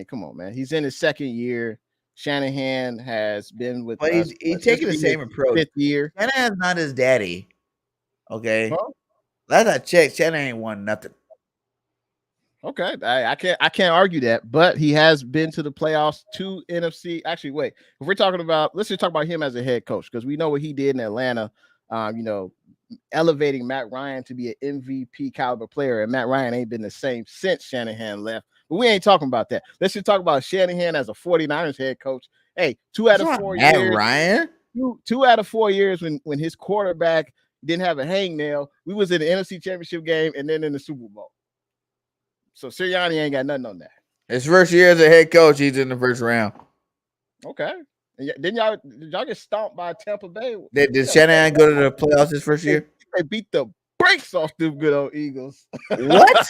Come on, man. He's in his second year. Shanahan has been with us. He's taking the same approach. 5th year. Shanahan's not his daddy. Okay. Huh? Last I checked, Shanahan won nothing. Okay, I can't argue that, but he has been to the playoffs, 2 NFC. Actually, wait. If we're talking about, let's just talk about him as a head coach because we know what he did in Atlanta. You know, elevating Matt Ryan to be an MVP caliber player, and Matt Ryan ain't been the same since Shanahan left. But we ain't talking about that. Let's just talk about Shanahan as a 49ers head coach. Hey, 2 out of 4 years. Matt Ryan? 2 out of 4 years when his quarterback didn't have a hangnail. We was in the NFC Championship game and then in the Super Bowl. So Sirianni ain't got nothing on that. His first year as a head coach, he's in the first round. Okay. And did y'all get stomped by Tampa Bay? Did Shanahan go to the playoffs his first year? They beat the brakes off them good old Eagles. What?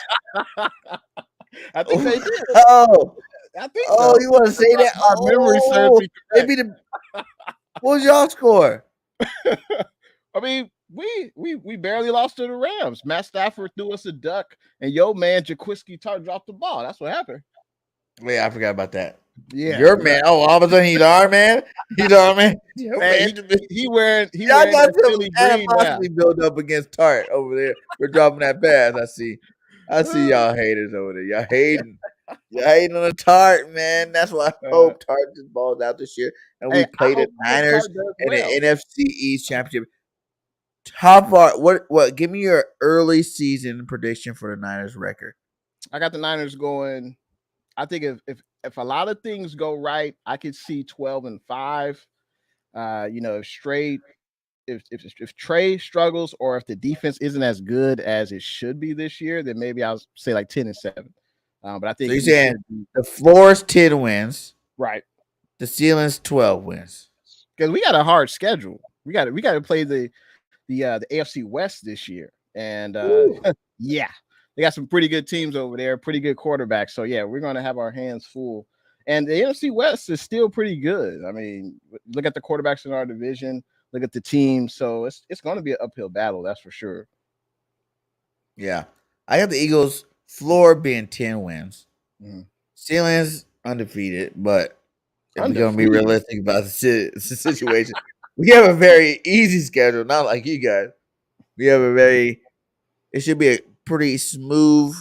I think they did. I think so. You want to say that? Our memory serves me correct. What was y'all score? I mean, we barely lost to the Rams. Matt Stafford threw us a duck, and yo man Jaquiski dropped the ball. That's what happened. Wait, I forgot about that. Yeah, your man. Oh, all of a sudden he's our man. He's our man. He wearing got some animosity build up against Tart over there. We're dropping that pass. I I see y'all haters over there. Y'all hating. Y'all hating on the Tart, man. That's why I hope Tart just balls out this year. And we Hey, I play the hope Niners Tart does in well. the NFC East Championship. How far? What? Give me your early season prediction for the Niners record. I got the Niners going. I think if a lot of things go right, I could see 12-5. If Trey struggles or if the defense isn't as good as it should be this year, then maybe I'll say like 10-7. But I think so you're saying the floor is 10 wins, right? The ceiling's 12 wins. Because we got a hard schedule. We got to play the AFC West this year, and yeah, they got some pretty good teams over there, pretty good quarterbacks. So yeah, we're gonna have our hands full. And the NFC West is still pretty good. I mean, look at the quarterbacks in our division. Look at the team. So it's going to be an uphill battle, that's for sure. Yeah, I got the Eagles floor being 10 wins. Mm. Ceiling's undefeated, but if we're gonna be realistic about the situation, we have a very easy schedule, not like you guys. We have it should be a pretty smooth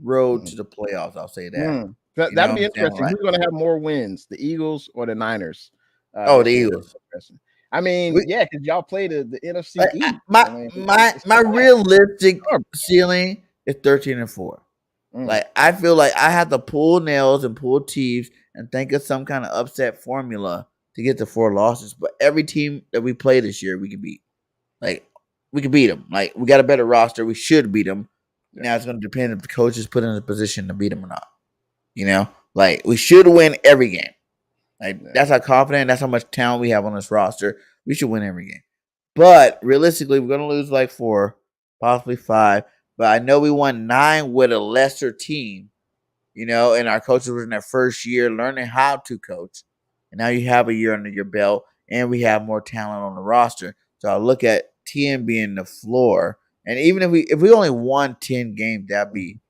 road to the playoffs. I'll say that. That'll be interesting. Right? Who's going to have more wins, the Eagles or the Niners? The Eagles. I mean, because y'all play the NFC East. My realistic ceiling is 13-4. Like I feel like I have to pull nails and pull teeth and think of some kind of upset formula to get to 4 losses. But every team that we play this year, we can beat. Like we can beat them. Like we got a better roster, we should beat them. Yeah. Now it's going to depend if the coach is put in a position to beat them or not. You know, like we should win every game. Like that's how confident, that's how much talent we have on this roster. We should win every game. But realistically, we're going to lose like 4, possibly 5. But I know we won 9 with a lesser team, you know, and our coaches were in their first year learning how to coach. And now you have a year under your belt, and we have more talent on the roster. So I look at 10 being the floor. And even if we only won 10 games, that'd be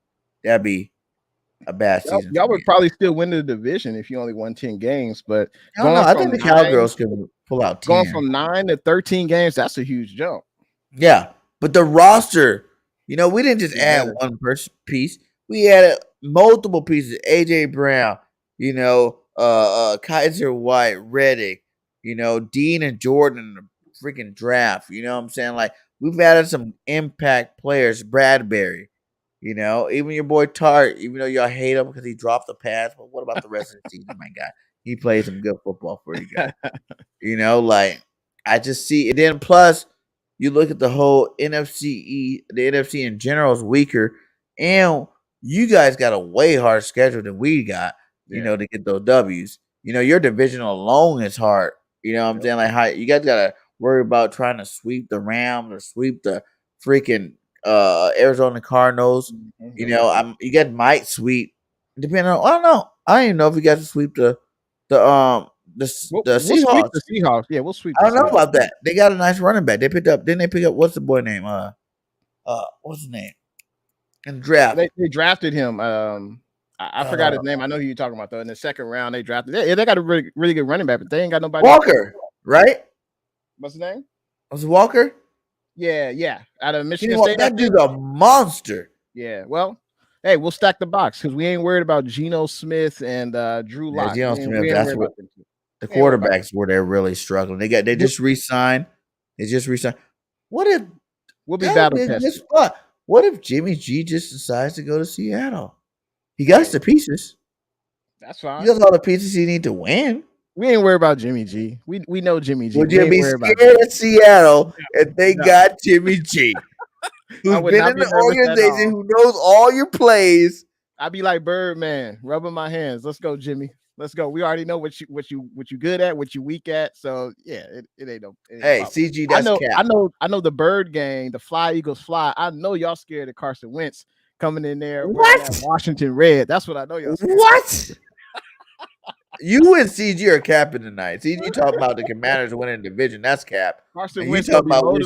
a bad season. Y'all would probably still win the division if you only won 10 games. But I think the Cowgirls can pull out 10. Going from 9 to 13 games, that's a huge jump. Yeah, but the roster, you know, we didn't just add one piece. We added multiple pieces. AJ Brown, you know, Kaiser White, Reddick, you know, Dean and Jordan in the freaking draft. You know what I'm saying? Like we've added some impact players. Bradbury, you know, even your boy Tart. Even though y'all hate him because he dropped the pass, but what about the rest of the season? My God, he played some good football for you guys. You know, like I just see it. Then plus. You look at the whole NFC, the NFC in general is weaker, and you guys got a way harder schedule than we got, you know, to get those W's. You know, your division alone is hard. You know what I'm saying? Like, how you guys got to worry about trying to sweep the Rams or sweep the freaking Arizona Cardinals. You know, you guys might sweep, depending on, I don't know. I don't even know if you guys sweep the Seahawks. We'll sweep the Seahawks. Yeah, we'll sweep. I don't know about that. They got a nice running back. Didn't they pick up what's the boy name? What's his name? In draft. They drafted him. I forgot his name. I know who you're talking about though. In the second round, they drafted. They got a really, really good running back, but they ain't got nobody. Walker, right? What's his name? Was it Walker? Yeah. Out of Michigan State. That dude's a monster. Yeah. Well, hey, we'll stack the box because we ain't worried about Geno Smith and Drew Lock. Geno Smith. That's what. The quarterbacks where they're really struggling. They just re-signed. What if we'll be battle tested? What if Jimmy G just decides to go to Seattle? He got the pieces. That's fine. He got all the pieces he need to win. We ain't worried about Jimmy G. We know Jimmy G. Would you be scared of Seattle if they got Jimmy G? Who's been in the organization, who knows all your plays? I'd be like Birdman, rubbing my hands. Let's go, Jimmy. Let's go. We already know what you good at, what you weak at. So yeah, it ain't no. Hey, CG, that's I know the Bird Gang, the Fly Eagles Fly. I know y'all scared of Carson Wentz coming in there. What? Washington Red. That's what I know y'all scared. What? You and CG are capping tonight. CG talking about the Commanders winning the division. That's cap. Carson Wentz talking about we're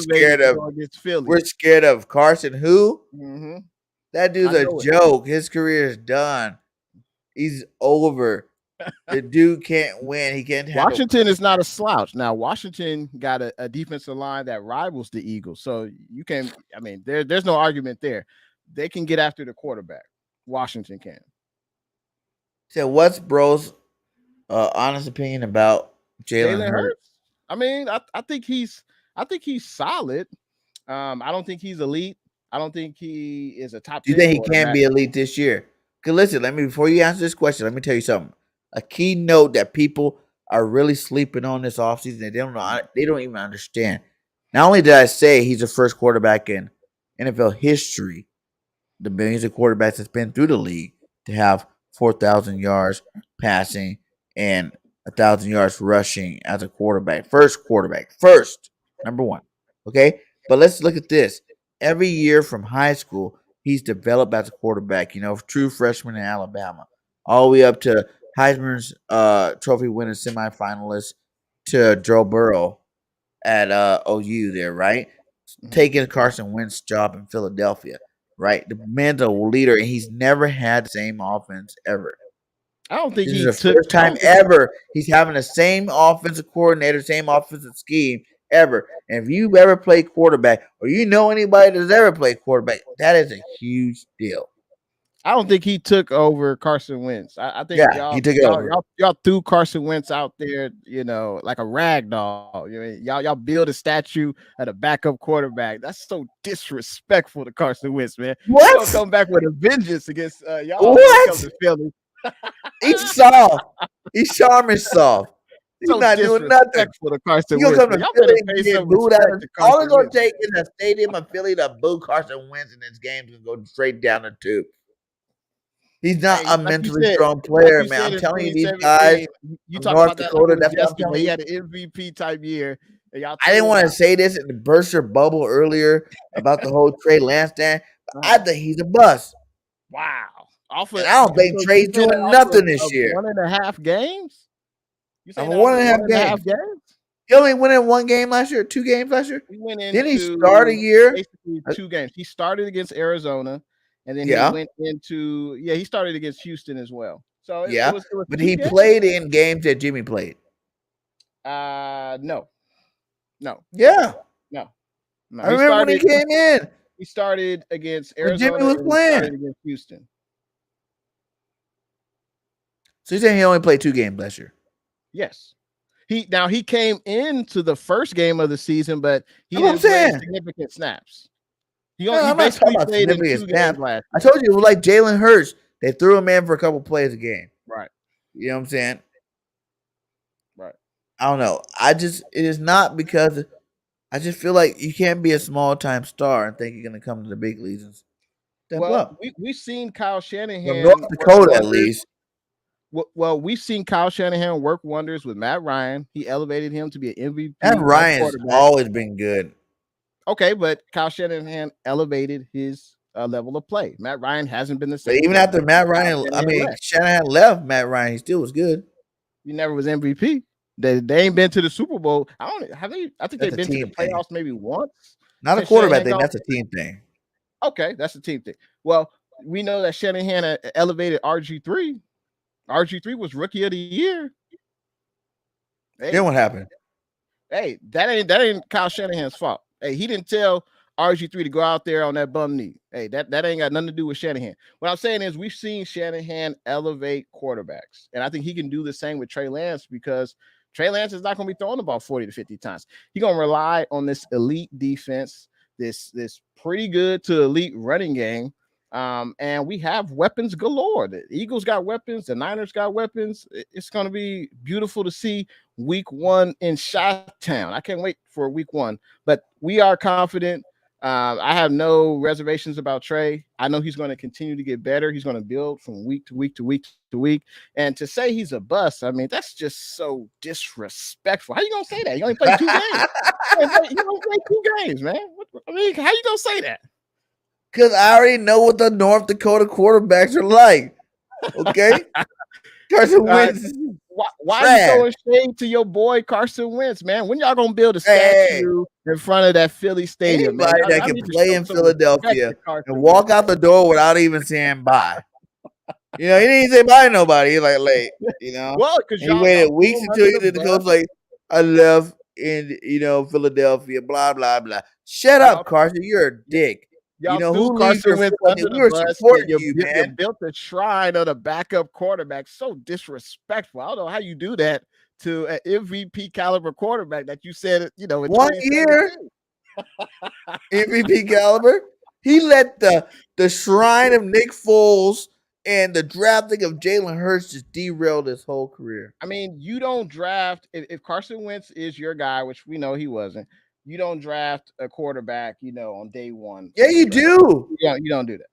scared of Carson who? Mm-hmm. That dude's a joke. His career is done. He's over. The dude can't win. He can't. Washington is not a slouch. Now, Washington got a defensive line that rivals the Eagles, so you can. I mean, there's no argument there. they can get after the quarterback. Washington can. So what's bro's honest opinion about Jalen Jalen Hurts? Hurts. I mean, I think he's solid. I don't think he's elite. I don't think he is a top Do you 10 think he can quarterback. be elite this year? Cause listen, before you answer this question, let me tell you something. A key note that people are really sleeping on this offseason, they don't even understand. Not only did I say he's the first quarterback in NFL history, the millions of quarterbacks that's been through the league, to have 4,000 yards passing and 1,000 yards rushing as a quarterback. First, number one. Okay, but let's look at this. Every year from high school, he's developed as a quarterback. True freshman in Alabama, all the way up to Heisman's Trophy winner semifinalist to Joe Burrow at OU there, right? Taking Carson Wentz's job in Philadelphia, right? The man's a leader, and he's never had the same offense ever. I don't think This he is the took. first time ever he's having the same offensive coordinator, same offensive scheme ever. And if you've ever played quarterback, or you know anybody that's ever played quarterback, that is a huge deal. I don't think he took over Carson Wentz. I think he took it over. y'all threw Carson Wentz out there, like a rag doll. Y'all build a statue at a backup quarterback. That's so disrespectful to Carson Wentz, man. What? He's gonna come back with a vengeance against y'all. What? Philly. He's soft. He's charming soft. He's not doing nothing. For the Carson He'll Wentz. come to Y'all Philly better and pay get some booed out. respect to All Carson it's going Wentz. to take is a stadium of Philly to boo Carson Wentz, and his game's going to go straight down the tube. He's not a mentally strong player, man. I'm telling you, these guys you from talk North about that Dakota, like that's what I'm yesterday. telling He you. had an MVP type year. And y'all I didn't told want to him, say this in the burst your bubble earlier about the whole Trey Lance thing, but I think he's a bust. wow. And I don't think Trey's doing nothing this year. 1.5 games? You saying 1.5 games? He only went in one game last year, 2 games last year. He went in. Didn't he start a year? Basically 2 games. He started against Arizona, and then he went into he started against Houston as well. So it was but he played in games that Jimmy played. No. Yeah. No. I remember when he came in. He started against Arizona. Jimmy was playing. He started against Houston. So you're saying he only played 2 games last year? Yes. He came into the first game of the season, but he didn't play significant snaps. I'm not talking about significant snaps. I told you it was like Jalen Hurts. They threw him in for a couple plays a game. Right. You know what I'm saying? Right. I don't know. It is not because I just feel like you can't be a small time star and think you're going to come to the big leagues and step up. We've seen Kyle Shanahan from North Dakota at least. Well, we've seen Kyle Shanahan work wonders with Matt Ryan. He elevated him to be an MVP. And Ryan's always been good. Okay, but Kyle Shanahan elevated his level of play. Matt Ryan hasn't been the same. But even after Matt Ryan, Shanahan left Matt Ryan, he still was good. He never was MVP. They ain't been to the Super Bowl. I think they've been to the playoffs maybe once. Not a quarterback thing. That's a team thing. Okay, that's a team thing. Well, we know that Shanahan elevated RG3. RG3 was rookie of the year. Hey, then what happened? Hey, that ain't Kyle Shanahan's fault. Hey, he didn't tell RG3 to go out there on that bum knee. Hey, that ain't got nothing to do with Shanahan. What I'm saying is we've seen Shanahan elevate quarterbacks. And I think he can do the same with Trey Lance because Trey Lance is not going to be throwing the ball 40 to 50 times. He's going to rely on this elite defense, this pretty good to elite running game. And we have weapons galore. The Eagles got weapons. The Niners got weapons. It's going to be beautiful to see week 1 in Chi-Town. I can't wait for week 1, but we are confident. I have no reservations about Trey. I know he's going to continue to get better. He's going to build from week to week to week to week. And to say he's a bust, I mean, that's just so disrespectful. How you going to say that? You only played 2 games. You only played 2 games, man. I mean, how you going to say that? Because I already know what the North Dakota quarterbacks are like. Okay? Carson Wentz. Why are you throwing shade to your boy Carson Wentz, man? When y'all gonna build a statue in front of that Philly stadium? Anybody that can play in Philadelphia and walk out the door without even saying bye. He didn't say bye to nobody. He's like late, Well, because he waited weeks until he did the coach like, I left in Philadelphia, blah blah blah. Shut up, Carson. You're a dick. You Y'all know, threw who leaves Carson your Wentz football team? under We the were bus. supporting You, you, you man. built a shrine of the backup quarterback. So disrespectful. I don't know how you do that to an MVP caliber quarterback that you said, in 1 year 2017. MVP caliber. He let the shrine of Nick Foles and the drafting of Jalen Hurts just derail his whole career. I mean, you don't draft if Carson Wentz is your guy, which we know he wasn't. You don't draft a quarterback, on day one. Yeah, In the you draft. do. You don't do that.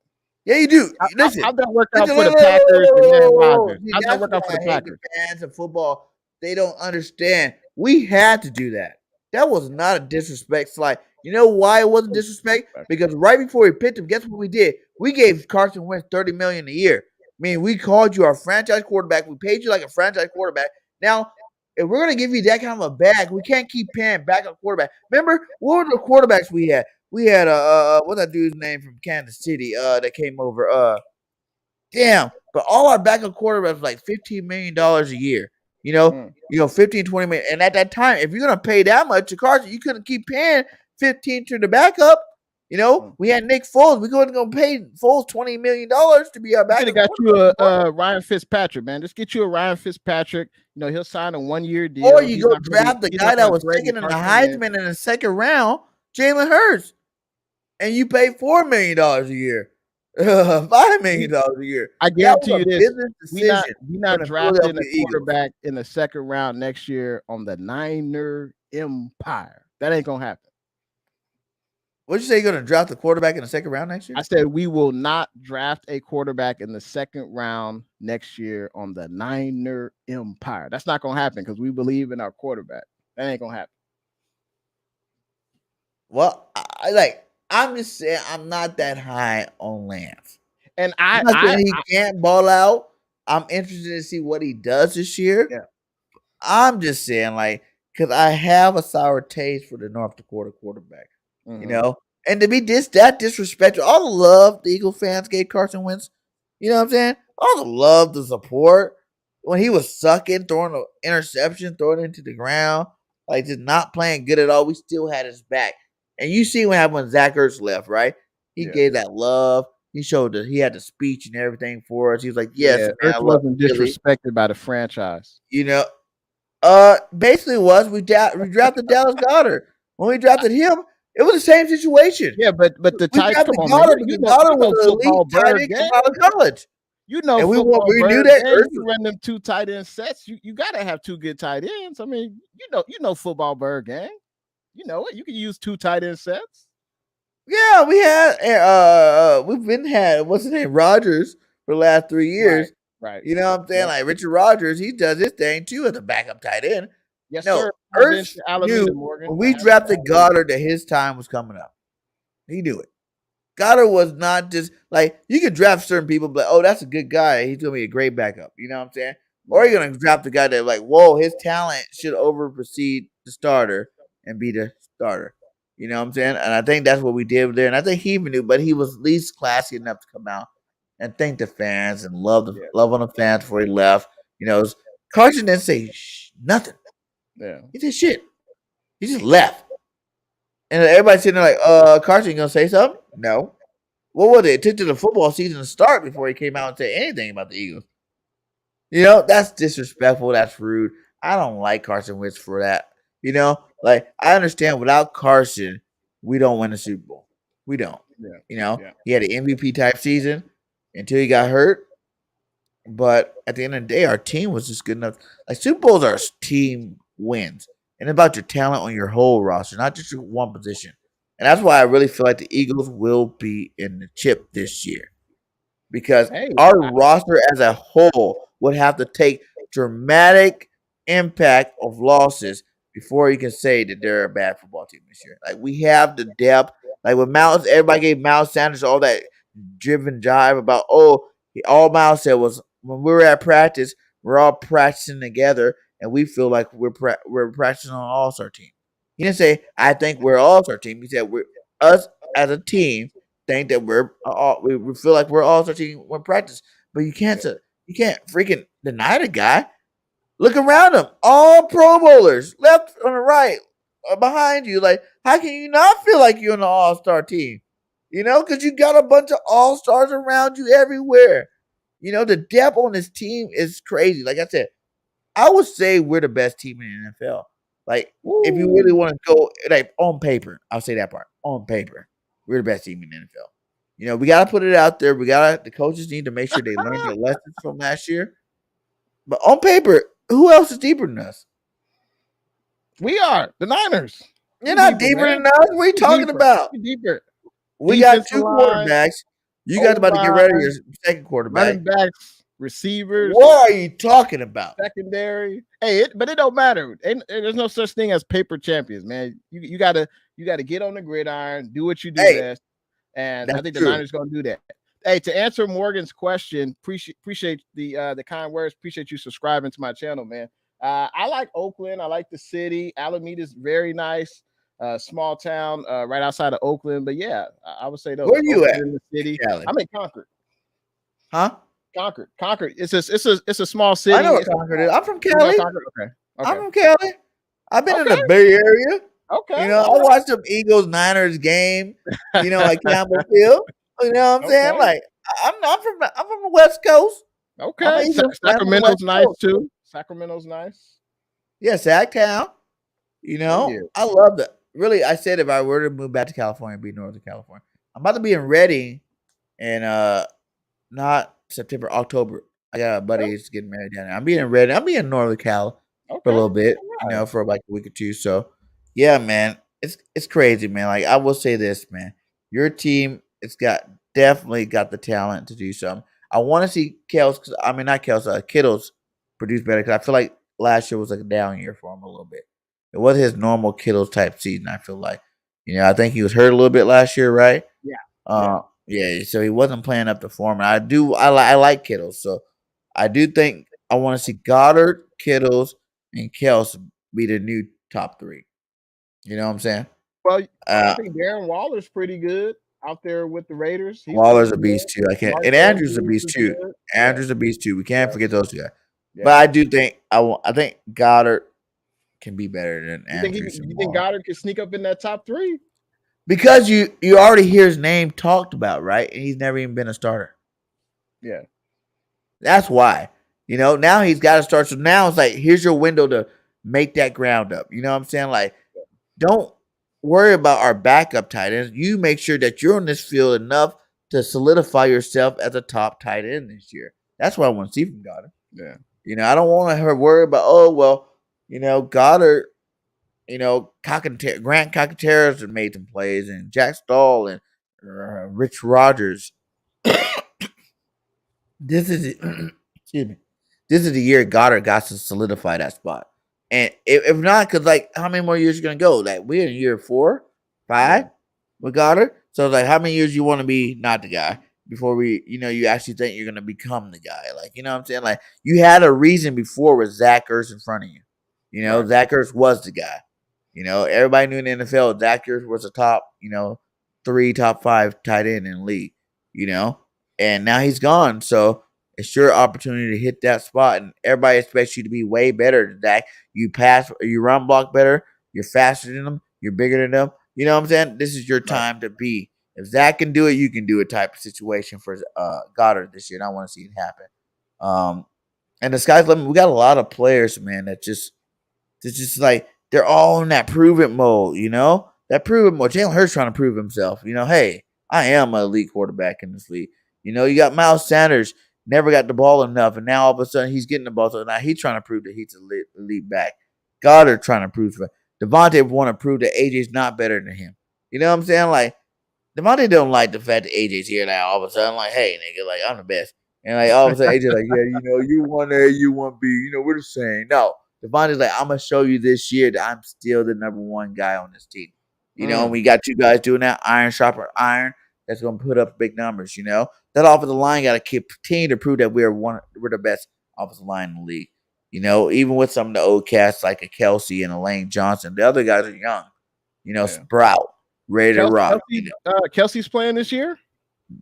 Yeah, you do. Listen, How'd that work out listen, for look, the look, look, Packers and Aaron Rodgers? See, How'd that that's work why out for the I hate the Packers? fans of football. They don't understand. We had to do that. That was not a disrespect slide. You know why it wasn't disrespect? Because right before we picked him, guess what we did? We gave Carson Wentz $30 million a year. I mean, we called you our franchise quarterback. We paid you like a franchise quarterback. Now, if we're gonna give you that kind of a bag, we can't keep paying backup quarterback. Remember, what were the quarterbacks we had? We had what's that dude's name from Kansas City? That came over. Damn, but all our backup quarterbacks was like $15 million a year. You know, 15, 20 million. And at that time, if you're gonna pay that much to Carson, you couldn't keep paying 15 to the backup. We had Nick Foles. We couldn't go pay Foles $20 million to be our You could backup. have got you a Ryan Fitzpatrick, man. Just get you a Ryan Fitzpatrick. He'll sign a 1-year deal. Or you go draft the guy that was taken in the Heisman in the second round, Jalen Hurts, and you pay $4 million a year. $5 million a year. I guarantee you this: we're not drafting a quarterback in the second round next year on the Niner Empire. That ain't gonna happen. What'd you say? You're gonna draft the quarterback in the second round next year? I said we will not draft a quarterback in the second round next year on the Niner Empire. That's not gonna happen because we believe in our quarterback. That ain't gonna happen. Well, I'm just saying I'm not that high on Lance. And I'm not saying he can't ball out. I'm interested to see what he does this year. Yeah. I'm just saying, because I have a sour taste for the North Dakota quarterback. And to be that disrespectful, all the love the Eagle fans gave Carson Wentz, you know what I'm saying? All the love, the support when he was sucking, throwing an interception, throwing it into the ground, just not playing good at all. We still had his back. And you see what happened when Zach Ertz left, right? He gave that love. He showed that he had the speech and everything for us. He was like, "Yes, man, Ertz wasn't disrespected by the franchise." Basically, we drafted Dallas Goedert. When we drafted him, it was the same situation. Yeah, but the we drafted Goedert because Goedert was an elite tight end coming out of college. And we knew that you run them 2 tight end sets. You gotta have 2 good tight ends. I mean, you know football bird gang. You know it. You can use 2 tight end sets. Yeah, we had what's his name, Rodgers, for the last 3 years. Right. You know what I'm saying? Like Richard Rodgers, he does his thing too as a backup tight end. Yes, sir. Ertz knew when we drafted Goddard that his time was coming up. He knew it. Goddard was not just you can draft certain people, but that's a good guy. He's gonna be a great backup. You know what I'm saying? Or you're gonna draft the guy that whoa, his talent should oversee the starter and be the starter. You know what I'm saying? And I think that's what we did there. And I think he even knew, but he was at least classy enough to come out and thank the fans and love on the fans before he left. Carson didn't say nothing. Yeah, he did shit. He just left. And everybody's sitting there Carson, you gonna say something? No. What was it? It took to the football season to start before he came out and said anything about the Eagles. That's disrespectful. That's rude. I don't like Carson Wentz for that. I understand without Carson, we don't win a Super Bowl. We don't. Yeah. He had an MVP type season until he got hurt. But at the end of the day, our team was just good enough. Super Bowls are team wins. And about your talent on your whole roster, not just your one position. And that's why I really feel like the Eagles will be in the chip this year. Because our roster as a whole would have to take dramatic impact of losses before you can say that they're a bad football team this year. We have the depth. With Miles, everybody gave Miles Sanders all that driven jive about, all Miles said was, when we were at practice, we're all practicing together, and we feel like we're practicing on an all-star team. He didn't say, I think we're an all-star team. He said, us as a team think that we feel like we're all-star team when practice. But you can't freaking deny the guy. Look around him. All Pro Bowlers, left on the right, behind you. How can you not feel like you're on an all-star team? Because you got a bunch of all-stars around you everywhere. The depth on this team is crazy. Like I said, I would say we're the best team in the NFL. Like, if you really want to go, like, on paper, I'll say that part. On paper, we're the best team in the NFL. We got to put it out there. The coaches need to make sure they learn their lessons from last year. But on paper, who else is deeper than us? We are the Niners. You're not deeper than us. What are you talking about? Deeper. We got two quarterbacks. You guys about to get rid of your second quarterback. Running backs, receivers. What are you talking about? Secondary. Hey, but it don't matter. There's no such thing as paper champions, man. You gotta get on the gridiron, do what you do best, and I think the Niners gonna do that. Hey, to answer Morgan's question, appreciate the kind words. Appreciate you subscribing to my channel, man. I like Oakland. I like the city. Alameda is very nice. Small town right outside of Oakland. But yeah, I would say those. Where are you at? In the city. Cali. I'm in Concord. Huh? Concord. It's a small city. I know what Concord is. I'm from Cali. Okay. I'm from Cali. I've been in the Bay Area. Okay. I watched the Eagles Niners game. Like Campbell Field. You know what I'm saying? Like I'm from the West Coast. Okay. Sacramento's nice too. Sacramento's nice. Yeah, Sacktown. I love that. Really, I said if I were to move back to California, it'd be Northern California. I'm about to be in Redding in not September, October. I got a buddy who's getting married down there. I'm being in Redding. I'm being in Northern Cal for a little bit, for like a week or two. So yeah, man, it's crazy, man. Like, I will say this, man. Your team, definitely got the talent to do something. I want to see Kittles produce better, because I feel like last year was like a down year for him a little bit. It wasn't his normal Kittles type season, I feel like. I think he was hurt a little bit last year, right? Yeah. Yeah, so he wasn't playing up to form. And I like Kittles, so I do think I want to see Goddard, Kittles, and Kels be the new top three. You know what I'm saying? Well, I think Darren Waller's pretty good out there with the Raiders. Waller's a beast too. And Andrew's a beast too. Andrew's a beast too. We can't forget those two guys. Yeah. But I do think I think Goddard can be better than Andrew. You think Goddard can sneak up in that top three? Because you already hear his name talked about, right? And he's never even been a starter. Yeah. That's why. Now he's got to start. So now it's like, here's your window to make that ground up. You know what I'm saying? Like, don't worry about our backup tight ends. You make sure that you're on this field enough to solidify yourself as a top tight end this year. That's what I want to see from Goddard. Yeah. I don't want to worry about, Goddard, Grant Cockatera's made some plays, and Jack Stahl and Rich Rogers. This is excuse me. This is the year Goddard got to solidify that spot. And if not, because how many more years are you gonna go? Like, we're in year 4, 5 with Goddard. So how many years you want to be not the guy before you actually think you're gonna become the guy? Like, you know what I'm saying? Like, you had a reason before with Zach Ertz in front of you. Zach Ertz was the guy. Everybody knew in the NFL Zach Ertz was a top, 3, top 5 tight end in the league. And now he's gone. So it's your opportunity to hit that spot, and everybody expects you to be way better than Zach. You pass, you run block better. You're faster than them. You're bigger than them. You know what I'm saying? This is your time to be. If Zach can do it, you can do it type of situation for Goddard this year, and I want to see it happen. And the sky's the limit. We got a lot of players, man, that just like, they're all in that prove it mode, That prove it mode. Jalen Hurts trying to prove himself. Hey, I am an elite quarterback in this league. You got Miles Sanders, never got the ball enough, and now all of a sudden he's getting the ball. So now he's trying to prove that he's an elite back. Goddard trying to prove it. Devontae want to prove that AJ's not better than him. You know what I'm saying? Like, Devontae don't like the fact that AJ's here now. All of a sudden, like, hey, nigga, like, I'm the best. And like, all of a sudden, AJ's like, yeah, you want A, you want B. We're the same. No, Devontae's like, I'm gonna show you this year that I'm still the number one guy on this team. And we got you guys doing that iron sharper iron. That's gonna put up big numbers. That offensive line got to continue to prove that we're the best offensive line in the league. Even with some of the old cats like a Kelsey and a Lane Johnson, the other guys are young. Sprout, ready to rock. Kelsey's playing this year?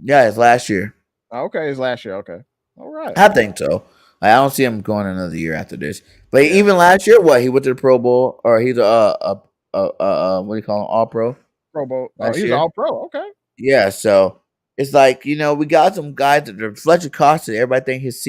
Yeah, it's last year. Okay, it's last year. Okay, all right. I think so. I don't see him going another year after this. But even last year, he went to the Pro Bowl, or he's what do you call him, All Pro? Pro Bowl. Oh, he's All Pro. Okay. Yeah, so it's like, we got some guys that Fletcher Costa, everybody think his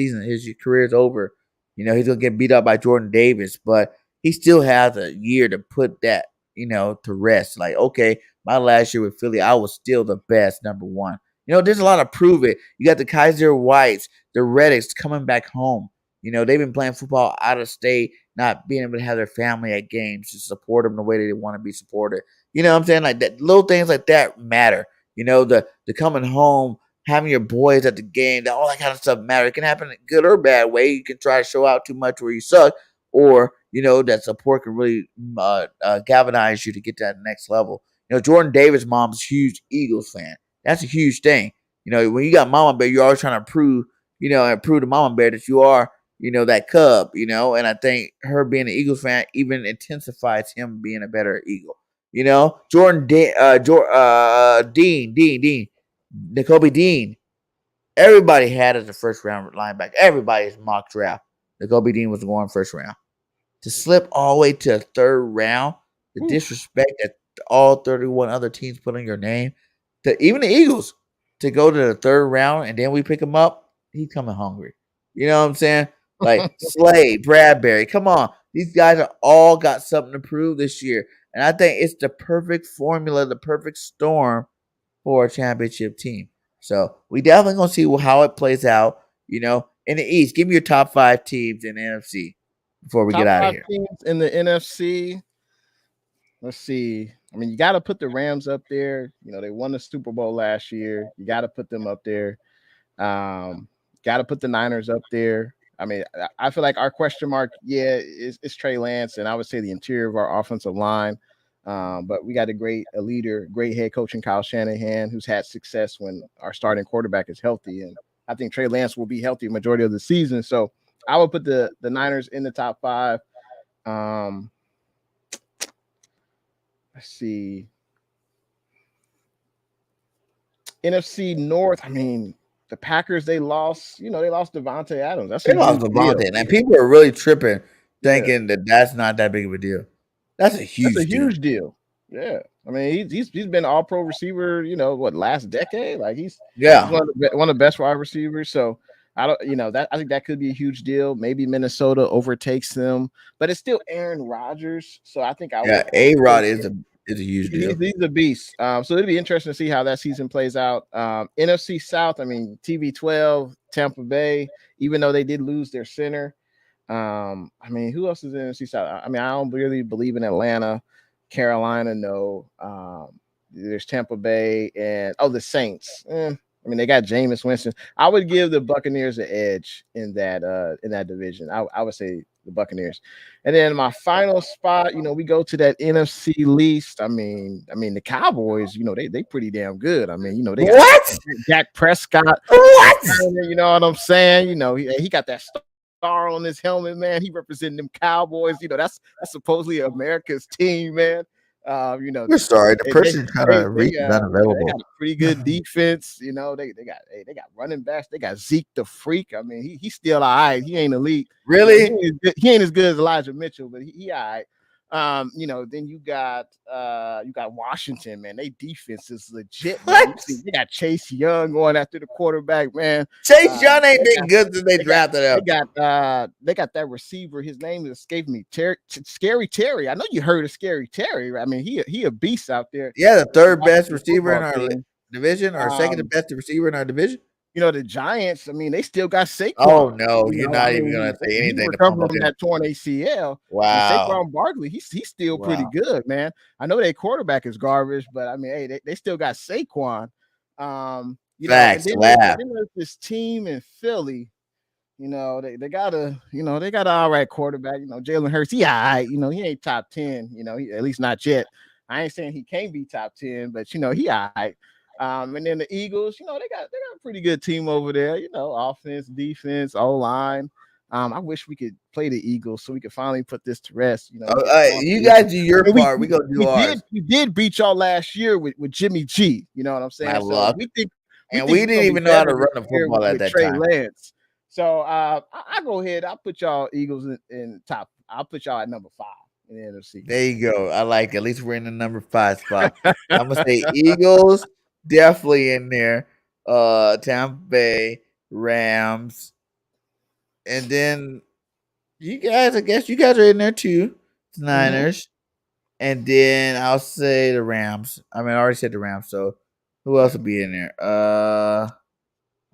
career is over. He's gonna get beat up by Jordan Davis, but he still has a year to put that, to rest. Like, okay, my last year with Philly, I was still the best, number one. There's a lot of prove it. You got the Kaiser Whites, the Reddicks coming back home. They've been playing football out of state, not being able to have their family at games to support them the way they want to be supported. You know what I'm saying? Like that, little things like that matter. The coming home, having your boys at the game, all that kind of stuff matter. It can happen in a good or bad way. You can try to show out too much where you suck, or that support can really galvanize you to get to that next level. Jordan Davis' mom's a huge Eagles fan. That's a huge thing. When you got Mama Bear, you're always trying to prove, and prove to Mama Bear that you are, that Cub. And I think her being an Eagles fan even intensifies him being a better Eagle. Jordan Dean, N'Kobe Dean. Everybody had as a first round linebacker. Everybody's mock draft. N'Kobe Dean was going first round. To slip all the way to a third round, the disrespect that all 31 other teams put on your name, to even the Eagles, to go to the third round and then we pick him up, he's coming hungry. You know what I'm saying? Like Slade, Bradbury, come on. These guys are all got something to prove this year. And I think it's the perfect formula, the perfect storm for a championship team. So we definitely gonna see how it plays out. In the East, give me your top 5 teams in the NFC before we get out of here. Teams in the NFC. Let's see. I mean, you got to put the Rams up there. They won the Super Bowl last year. You got to put them up there. Got to put the Niners up there. I mean, I feel like our question mark, is Trey Lance, and I would say the interior of our offensive line. But we got a leader, great head coach in Kyle Shanahan, who's had success when our starting quarterback is healthy. And I think Trey Lance will be healthy majority of the season. So I would put the Niners in the top 5. Let's see. NFC North, I mean, the Packers, they lost Devontae Adams. They lost Devontae, and people are really tripping, thinking that that's not that big of a deal. That's a huge deal. Yeah, I mean, he's been all pro receiver. Last decade, like he's one of the best wide receivers. So I think that could be a huge deal. Maybe Minnesota overtakes them, but it's still Aaron Rodgers. So I think A-Rod is a huge deal. He's a beast. So it'll be interesting to see how that season plays out. NFC South, I mean, TB12, Tampa Bay, even though they did lose their center. I mean, who else is in NFC South? I mean, I don't really believe in Atlanta, Carolina. No. There's Tampa Bay and the Saints. I mean, they got Jameis Winston. I would give the Buccaneers an edge in that division. I would say the Buccaneers. And then my final spot, we go to that NFC least. I mean, the Cowboys, they pretty damn good. I mean, they got Dak Prescott. What? You know what I'm saying? He got that star on his helmet, man. He representing them Cowboys. That's supposedly America's team, man. We're sorry, the person kind of unavailable. They got a pretty good defense. They got running backs. They got Zeke the Freak. I mean, he's still all right. He ain't elite. Really? He ain't as good as Elijah Mitchell, but he all right. Then you got Washington, man. They defense is legit. They got Chase Young going after the quarterback, man. Chase Young ain't been good since they drafted him. They got that receiver. His name is escaping me. Scary Terry. I know you heard of Scary Terry. I mean, he a beast out there. Yeah, the third best receiver in our division, or second best receiver in our division. The Giants, I mean, they still got Saquon. Oh, no, you're not even going to say anything. Recovering from that torn ACL. Wow. Saquon Barkley, he's still pretty good, man. I know their quarterback is garbage, but, I mean, hey, they still got Saquon. Facts, then this team in Philly, they got an all right quarterback. Jalen Hurts, he all right. He ain't top 10, he, at least not yet. I ain't saying he can't be top 10, but, he all right. And then the Eagles, they got a pretty good team over there, offense, defense, O-line. I wish we could play the Eagles so we could finally put this to rest. You guys do your part. We gonna do ours. We did beat y'all last year with Jimmy G. You know what I'm saying? So we didn't even know how to run the football at that Trey time. Lance. So I go ahead. I'll put y'all Eagles in top. I'll put y'all at number 5 in the NFC. There you go. I like it. At least we're in the number 5 spot. I'm gonna say Eagles. definitely in there. Tampa Bay, Rams, and then you guys. I guess you guys are in there too. The Niners, and then I'll say the Rams. I mean, I already said the Rams. So who else will be in there? I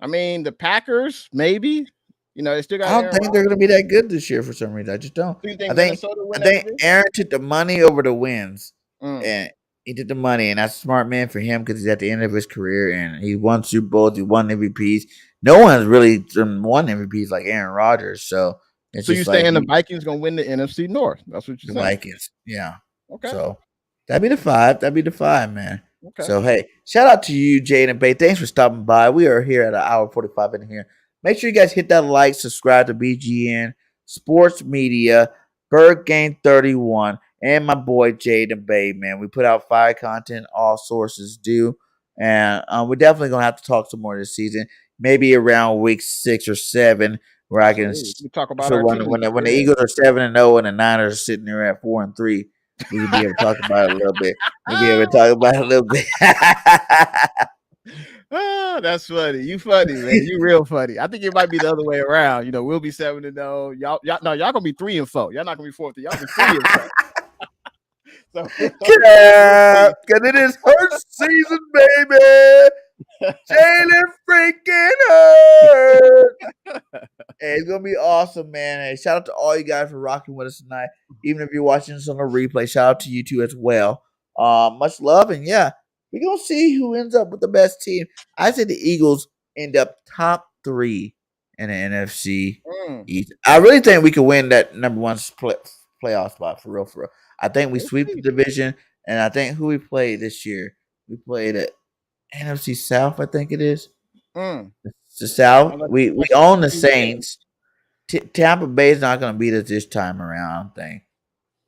mean, the Packers, maybe. You know, they still got I don't Aaron think they're Rodgers. going to be that good this year for some reason. I just don't. Do you I think think Minnesota I win that think division? Aaron took the money over the wins, Mm. and he took the money, and that's a smart man for him because he's at the end of his career, and he won Super Bowls, he won MVPs. No one's really won MVPs like Aaron Rodgers, so it's So you just like saying the Vikings gonna win the NFC North? That's what you're the saying. Vikings, yeah. Okay. So that'd be the five. That'd be the five, man. Okay. So hey, shout out to you, Jaden Bay. Thanks for stopping by. We are here at an hour 45 in here. Make sure you guys hit that like, subscribe to BGN Sports Media, Bird Game 31, and my boy Jaden Bay, man. We put out fire content, all sources do. And we're definitely gonna have to talk some more this season. Maybe around week 6 or 7, where I can. We talk about So our when team. when the Eagles are 7-0 and the Niners are sitting there at 4-3, we can be able to talk about it a little bit. We'll be able to talk about it a little bit. Oh, that's funny. You funny, man. You real funny. I think it might be the other way around. You know, we'll be 7-0. Y'all gonna be 3-4. Y'all not gonna be 4. Y'all be 3-4. So, Because it is Hurts season, baby. Jalen freaking Hurts. Hey, it's gonna be awesome, man. Hey, shout out to all you guys for rocking with us tonight. Even if you're watching this on a replay, shout out to you too as well. Much love, and yeah, we're gonna see who ends up with the best team. I say the Eagles end up top 3 in the NFC East. I really think we could win that number 1 playoff spot for real, for real. I think we sweep the division, and I think who we played this year. We played at NFC South, I think it is. The South. We own the Saints. Tampa Bay is not going to beat us this time around, I don't think.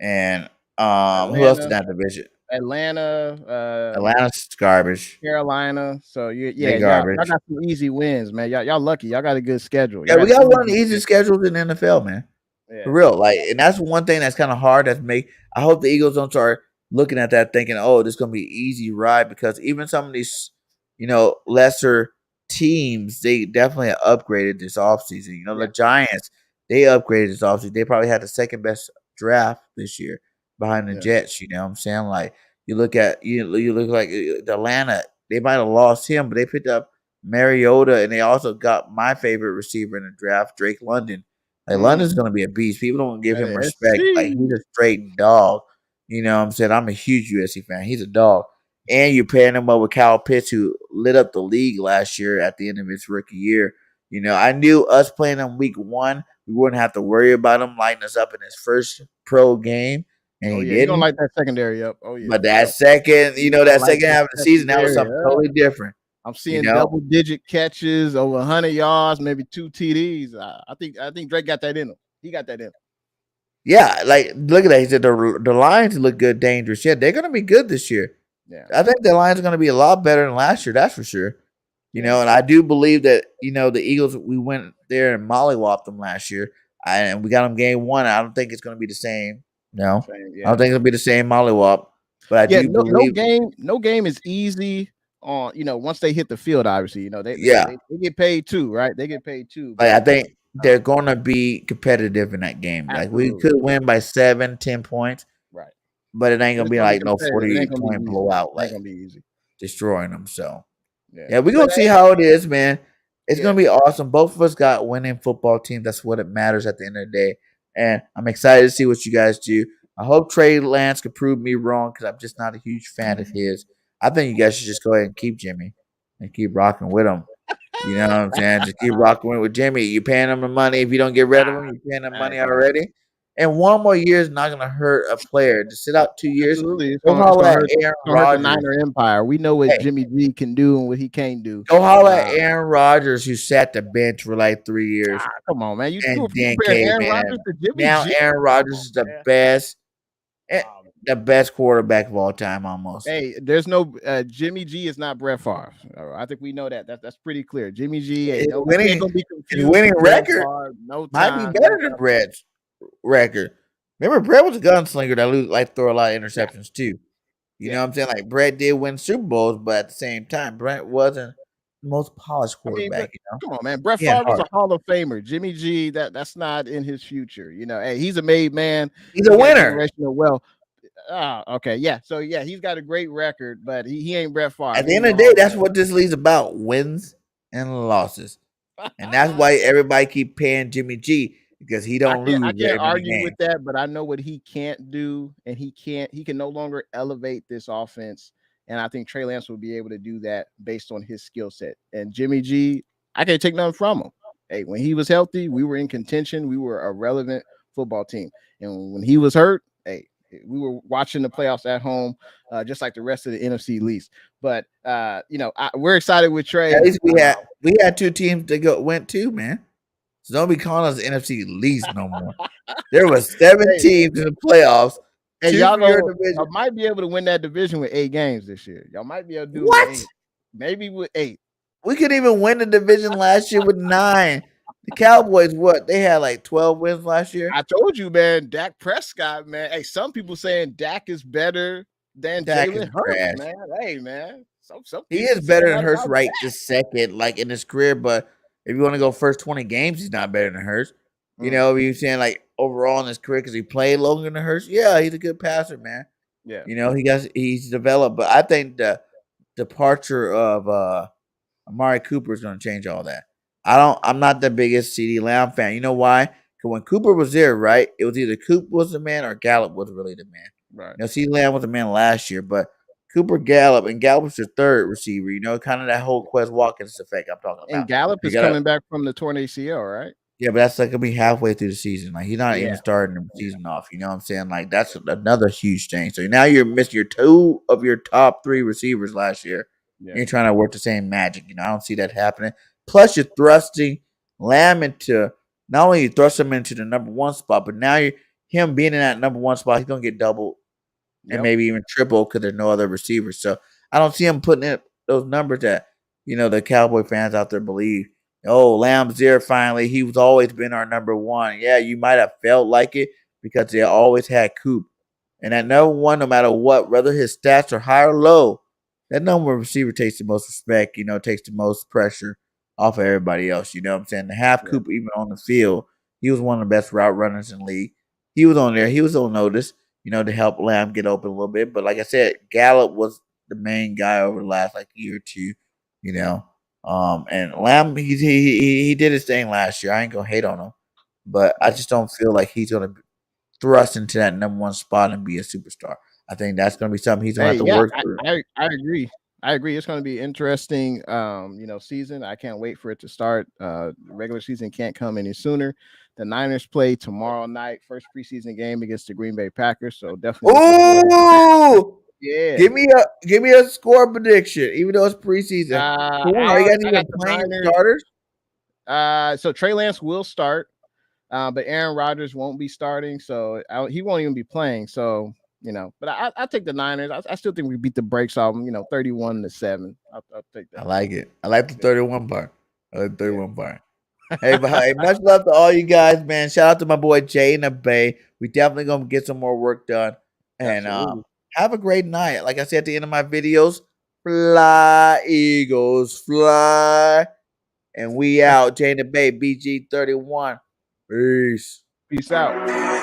And who else in that division? Atlanta's garbage. Carolina. So They y'all garbage. got some easy wins, man. Y'all lucky. Y'all got a good schedule. Yeah, we got one of the easiest schedules in the NFL, man. Yeah. For real. Like, and that's one thing that's kind of hard. I hope the Eagles don't start looking at that thinking, oh, this is gonna be an easy ride, because even some of these, lesser teams, they definitely upgraded this offseason. The Giants, they upgraded this offseason. They probably had the second best draft this year behind the Jets. You know what I'm saying? Like, you look like Atlanta, they might have lost him, but they picked up Mariota, and they also got my favorite receiver in the draft, Drake London. Like, London's gonna be a beast. People don't give him respect. Like, he's a straight dog. You know what I'm saying? I'm a huge USC fan. He's a dog. And you're pairing him up with Kyle Pitts, who lit up the league last year at the end of his rookie year. I knew us playing him week 1, we wouldn't have to worry about him lighting us up in his first pro game. And he didn't. You don't like that secondary up. Oh, yeah. But that second, second half of the season, that was something totally different. I'm seeing double-digit catches, over 100 yards, maybe 2 TDs. I think Drake got that in him. He got that in him. Yeah, like, look at that. He said the Lions look good, dangerous. Yeah, they're going to be good this year. Yeah, I think the Lions are going to be a lot better than last year. That's for sure. And I do believe that the Eagles, we went there and mollywopped them last year, and we got them game 1. I don't think it's going to be the same. No, I don't think it'll be the same mollywop. But I do believe no game is easy. On once they hit the field, obviously, they get paid too, right? They get paid too. Like, I think they're going to be competitive in that game. Absolutely. Like, we could win by 7-10 points, right? But it ain't gonna be like no 40-point blowout, like, gonna be easy, destroying them. So we're gonna see how it is, man. It's gonna be awesome. Both of us got winning football teams. That's what it matters at the end of the day. And I'm excited to see what you guys do. I hope Trey Lance can prove me wrong, because I'm just not a huge fan of his. I think you guys should just go ahead and keep Jimmy and keep rocking with him. You know what I'm saying? Just keep rocking with Jimmy. You're paying him the money. If you don't get rid of him, you're paying him money already. And 1 more year is not going to hurt a player. To sit out 2 years, absolutely. Go holler at Aaron Rodgers. The Niner Empire. We know what Jimmy G can do and what he can't do. Go holler at Aaron Rodgers, who sat the bench for like 3 years. Come on, man. You then came Aaron Rodgers to Jimmy now G. Aaron Rodgers is the best. The best quarterback of all time, almost. Hey, there's no Jimmy G is not Brett Favre. I think we know that. That's pretty clear. Jimmy G, his winning record might be better than Brett's record. Remember, Brett was a gunslinger that throw a lot of interceptions too. You know what I'm saying? Like Brett did win Super Bowls, but at the same time, Brett wasn't the most polished I mean, quarterback. but come on, man. Brett He had Favre is heart. a Hall of Famer. Jimmy G, that's not in his future. Hey, he's a made man. He's a He got winner. generational wealth. Okay, yeah. So yeah, he's got a great record, but he ain't Brett Favre. At the He end ain't of no the day, Hall of that's what this league's about: wins and losses. And that's why everybody keep paying Jimmy G because he don't I lose can't very many argue with games. that, but I know what he can't do, and he can no longer elevate this offense. And I think Trey Lance will be able to do that based on his skill set. And Jimmy G, I can't take nothing from him. Hey, when he was healthy, we were in contention. We were a relevant football team. And when he was hurt, hey, we were watching the playoffs at home, just like the rest of the NFC East. But we're excited with Trey. At least we had two teams that went too, man. So don't be calling us NFC least no more. There were 7 teams in the playoffs. And 2 y'all from your know division. y'all might be able to win that division with 8 games this year. Y'all might be able to do it What? with 8. Maybe with 8. We couldn't even win the division last year with 9. The Cowboys, what? They had like 12 wins last year. I told you, man. Dak Prescott, man. Hey, some people saying Dak is better than Jalen Hurts, man. Hey, man. Some he people is better saying than that Hurts about right Dak. this second, like in his career. But if you want to go first 20 games, he's not better than Hurts. You know, you're saying like overall in his career because he played longer than Hurts. Yeah, he's a good passer, man. Yeah. You know, he's developed. But I think the departure of Amari Cooper is going to change all that. I'm not the biggest CeeDee Lamb fan. You know why? Because when Cooper was there, right, it was either Coop was the man or Gallup was really the man. Right. You know, CeeDee Lamb was the man last year, but Cooper Gallup, and Gallup's your third receiver. You know, kind of that whole Quez Watkins effect I'm talking about. And Gallup is coming back from the torn ACL, right? Yeah, but that's like gonna be halfway through the season. Like he's not even Yeah. starting the season off. You know what I'm saying? Like that's another huge thing. So now you're missing your 2 of your top 3 receivers last year. Yeah. You're trying to work the same magic. You know, I don't see that happening. Plus, you're thrusting Lamb into not only you thrust him into the number 1 spot, but now him being in that number 1 spot, he's gonna get doubled and maybe even triple because there's no other receivers. So I don't see him putting in those numbers that the Cowboy fans out there believe. Oh, Lamb's there finally. He was always been our number 1. Yeah, you might have felt like it because they always had Coop. And that number 1, no matter what, whether his stats are high or low, that number one receiver takes the most respect, takes the most pressure off of everybody else. You know what I'm saying? To have Coop even on the field, he was one of the best route runners in the league. He was on there. He was on notice, to help Lamb get open a little bit. But like I said, Gallup was the main guy over the last year or two, and Lamb, he did his thing last year. I ain't gonna hate on him, but I just don't feel like he's gonna thrust into that number 1 spot and be a superstar. I think that's gonna be something he's gonna have to work through. I agree. I agree. It's going to be interesting, season. I can't wait for it to start. Regular season can't come any sooner. The Niners play tomorrow night, first preseason game against the Green Bay Packers. So definitely. Ooh, yeah. Give me a score prediction, even though it's preseason. Are you guys even playing starters? So Trey Lance will start, but Aaron Rodgers won't be starting, so he won't even be playing. So but I take the Niners. I still think we beat the brakes off them. 31-7. I'll take that. I like it. I like the 31 part. I like the 31 part. Hey, but hey, much love to all you guys, man. Shout out to my boy Jay in the Bay. We definitely gonna get some more work done. And have a great night. Like I said at the end of my videos, fly, Eagles, fly. And we out. Jay in the Bay, BG31. Peace. Peace out.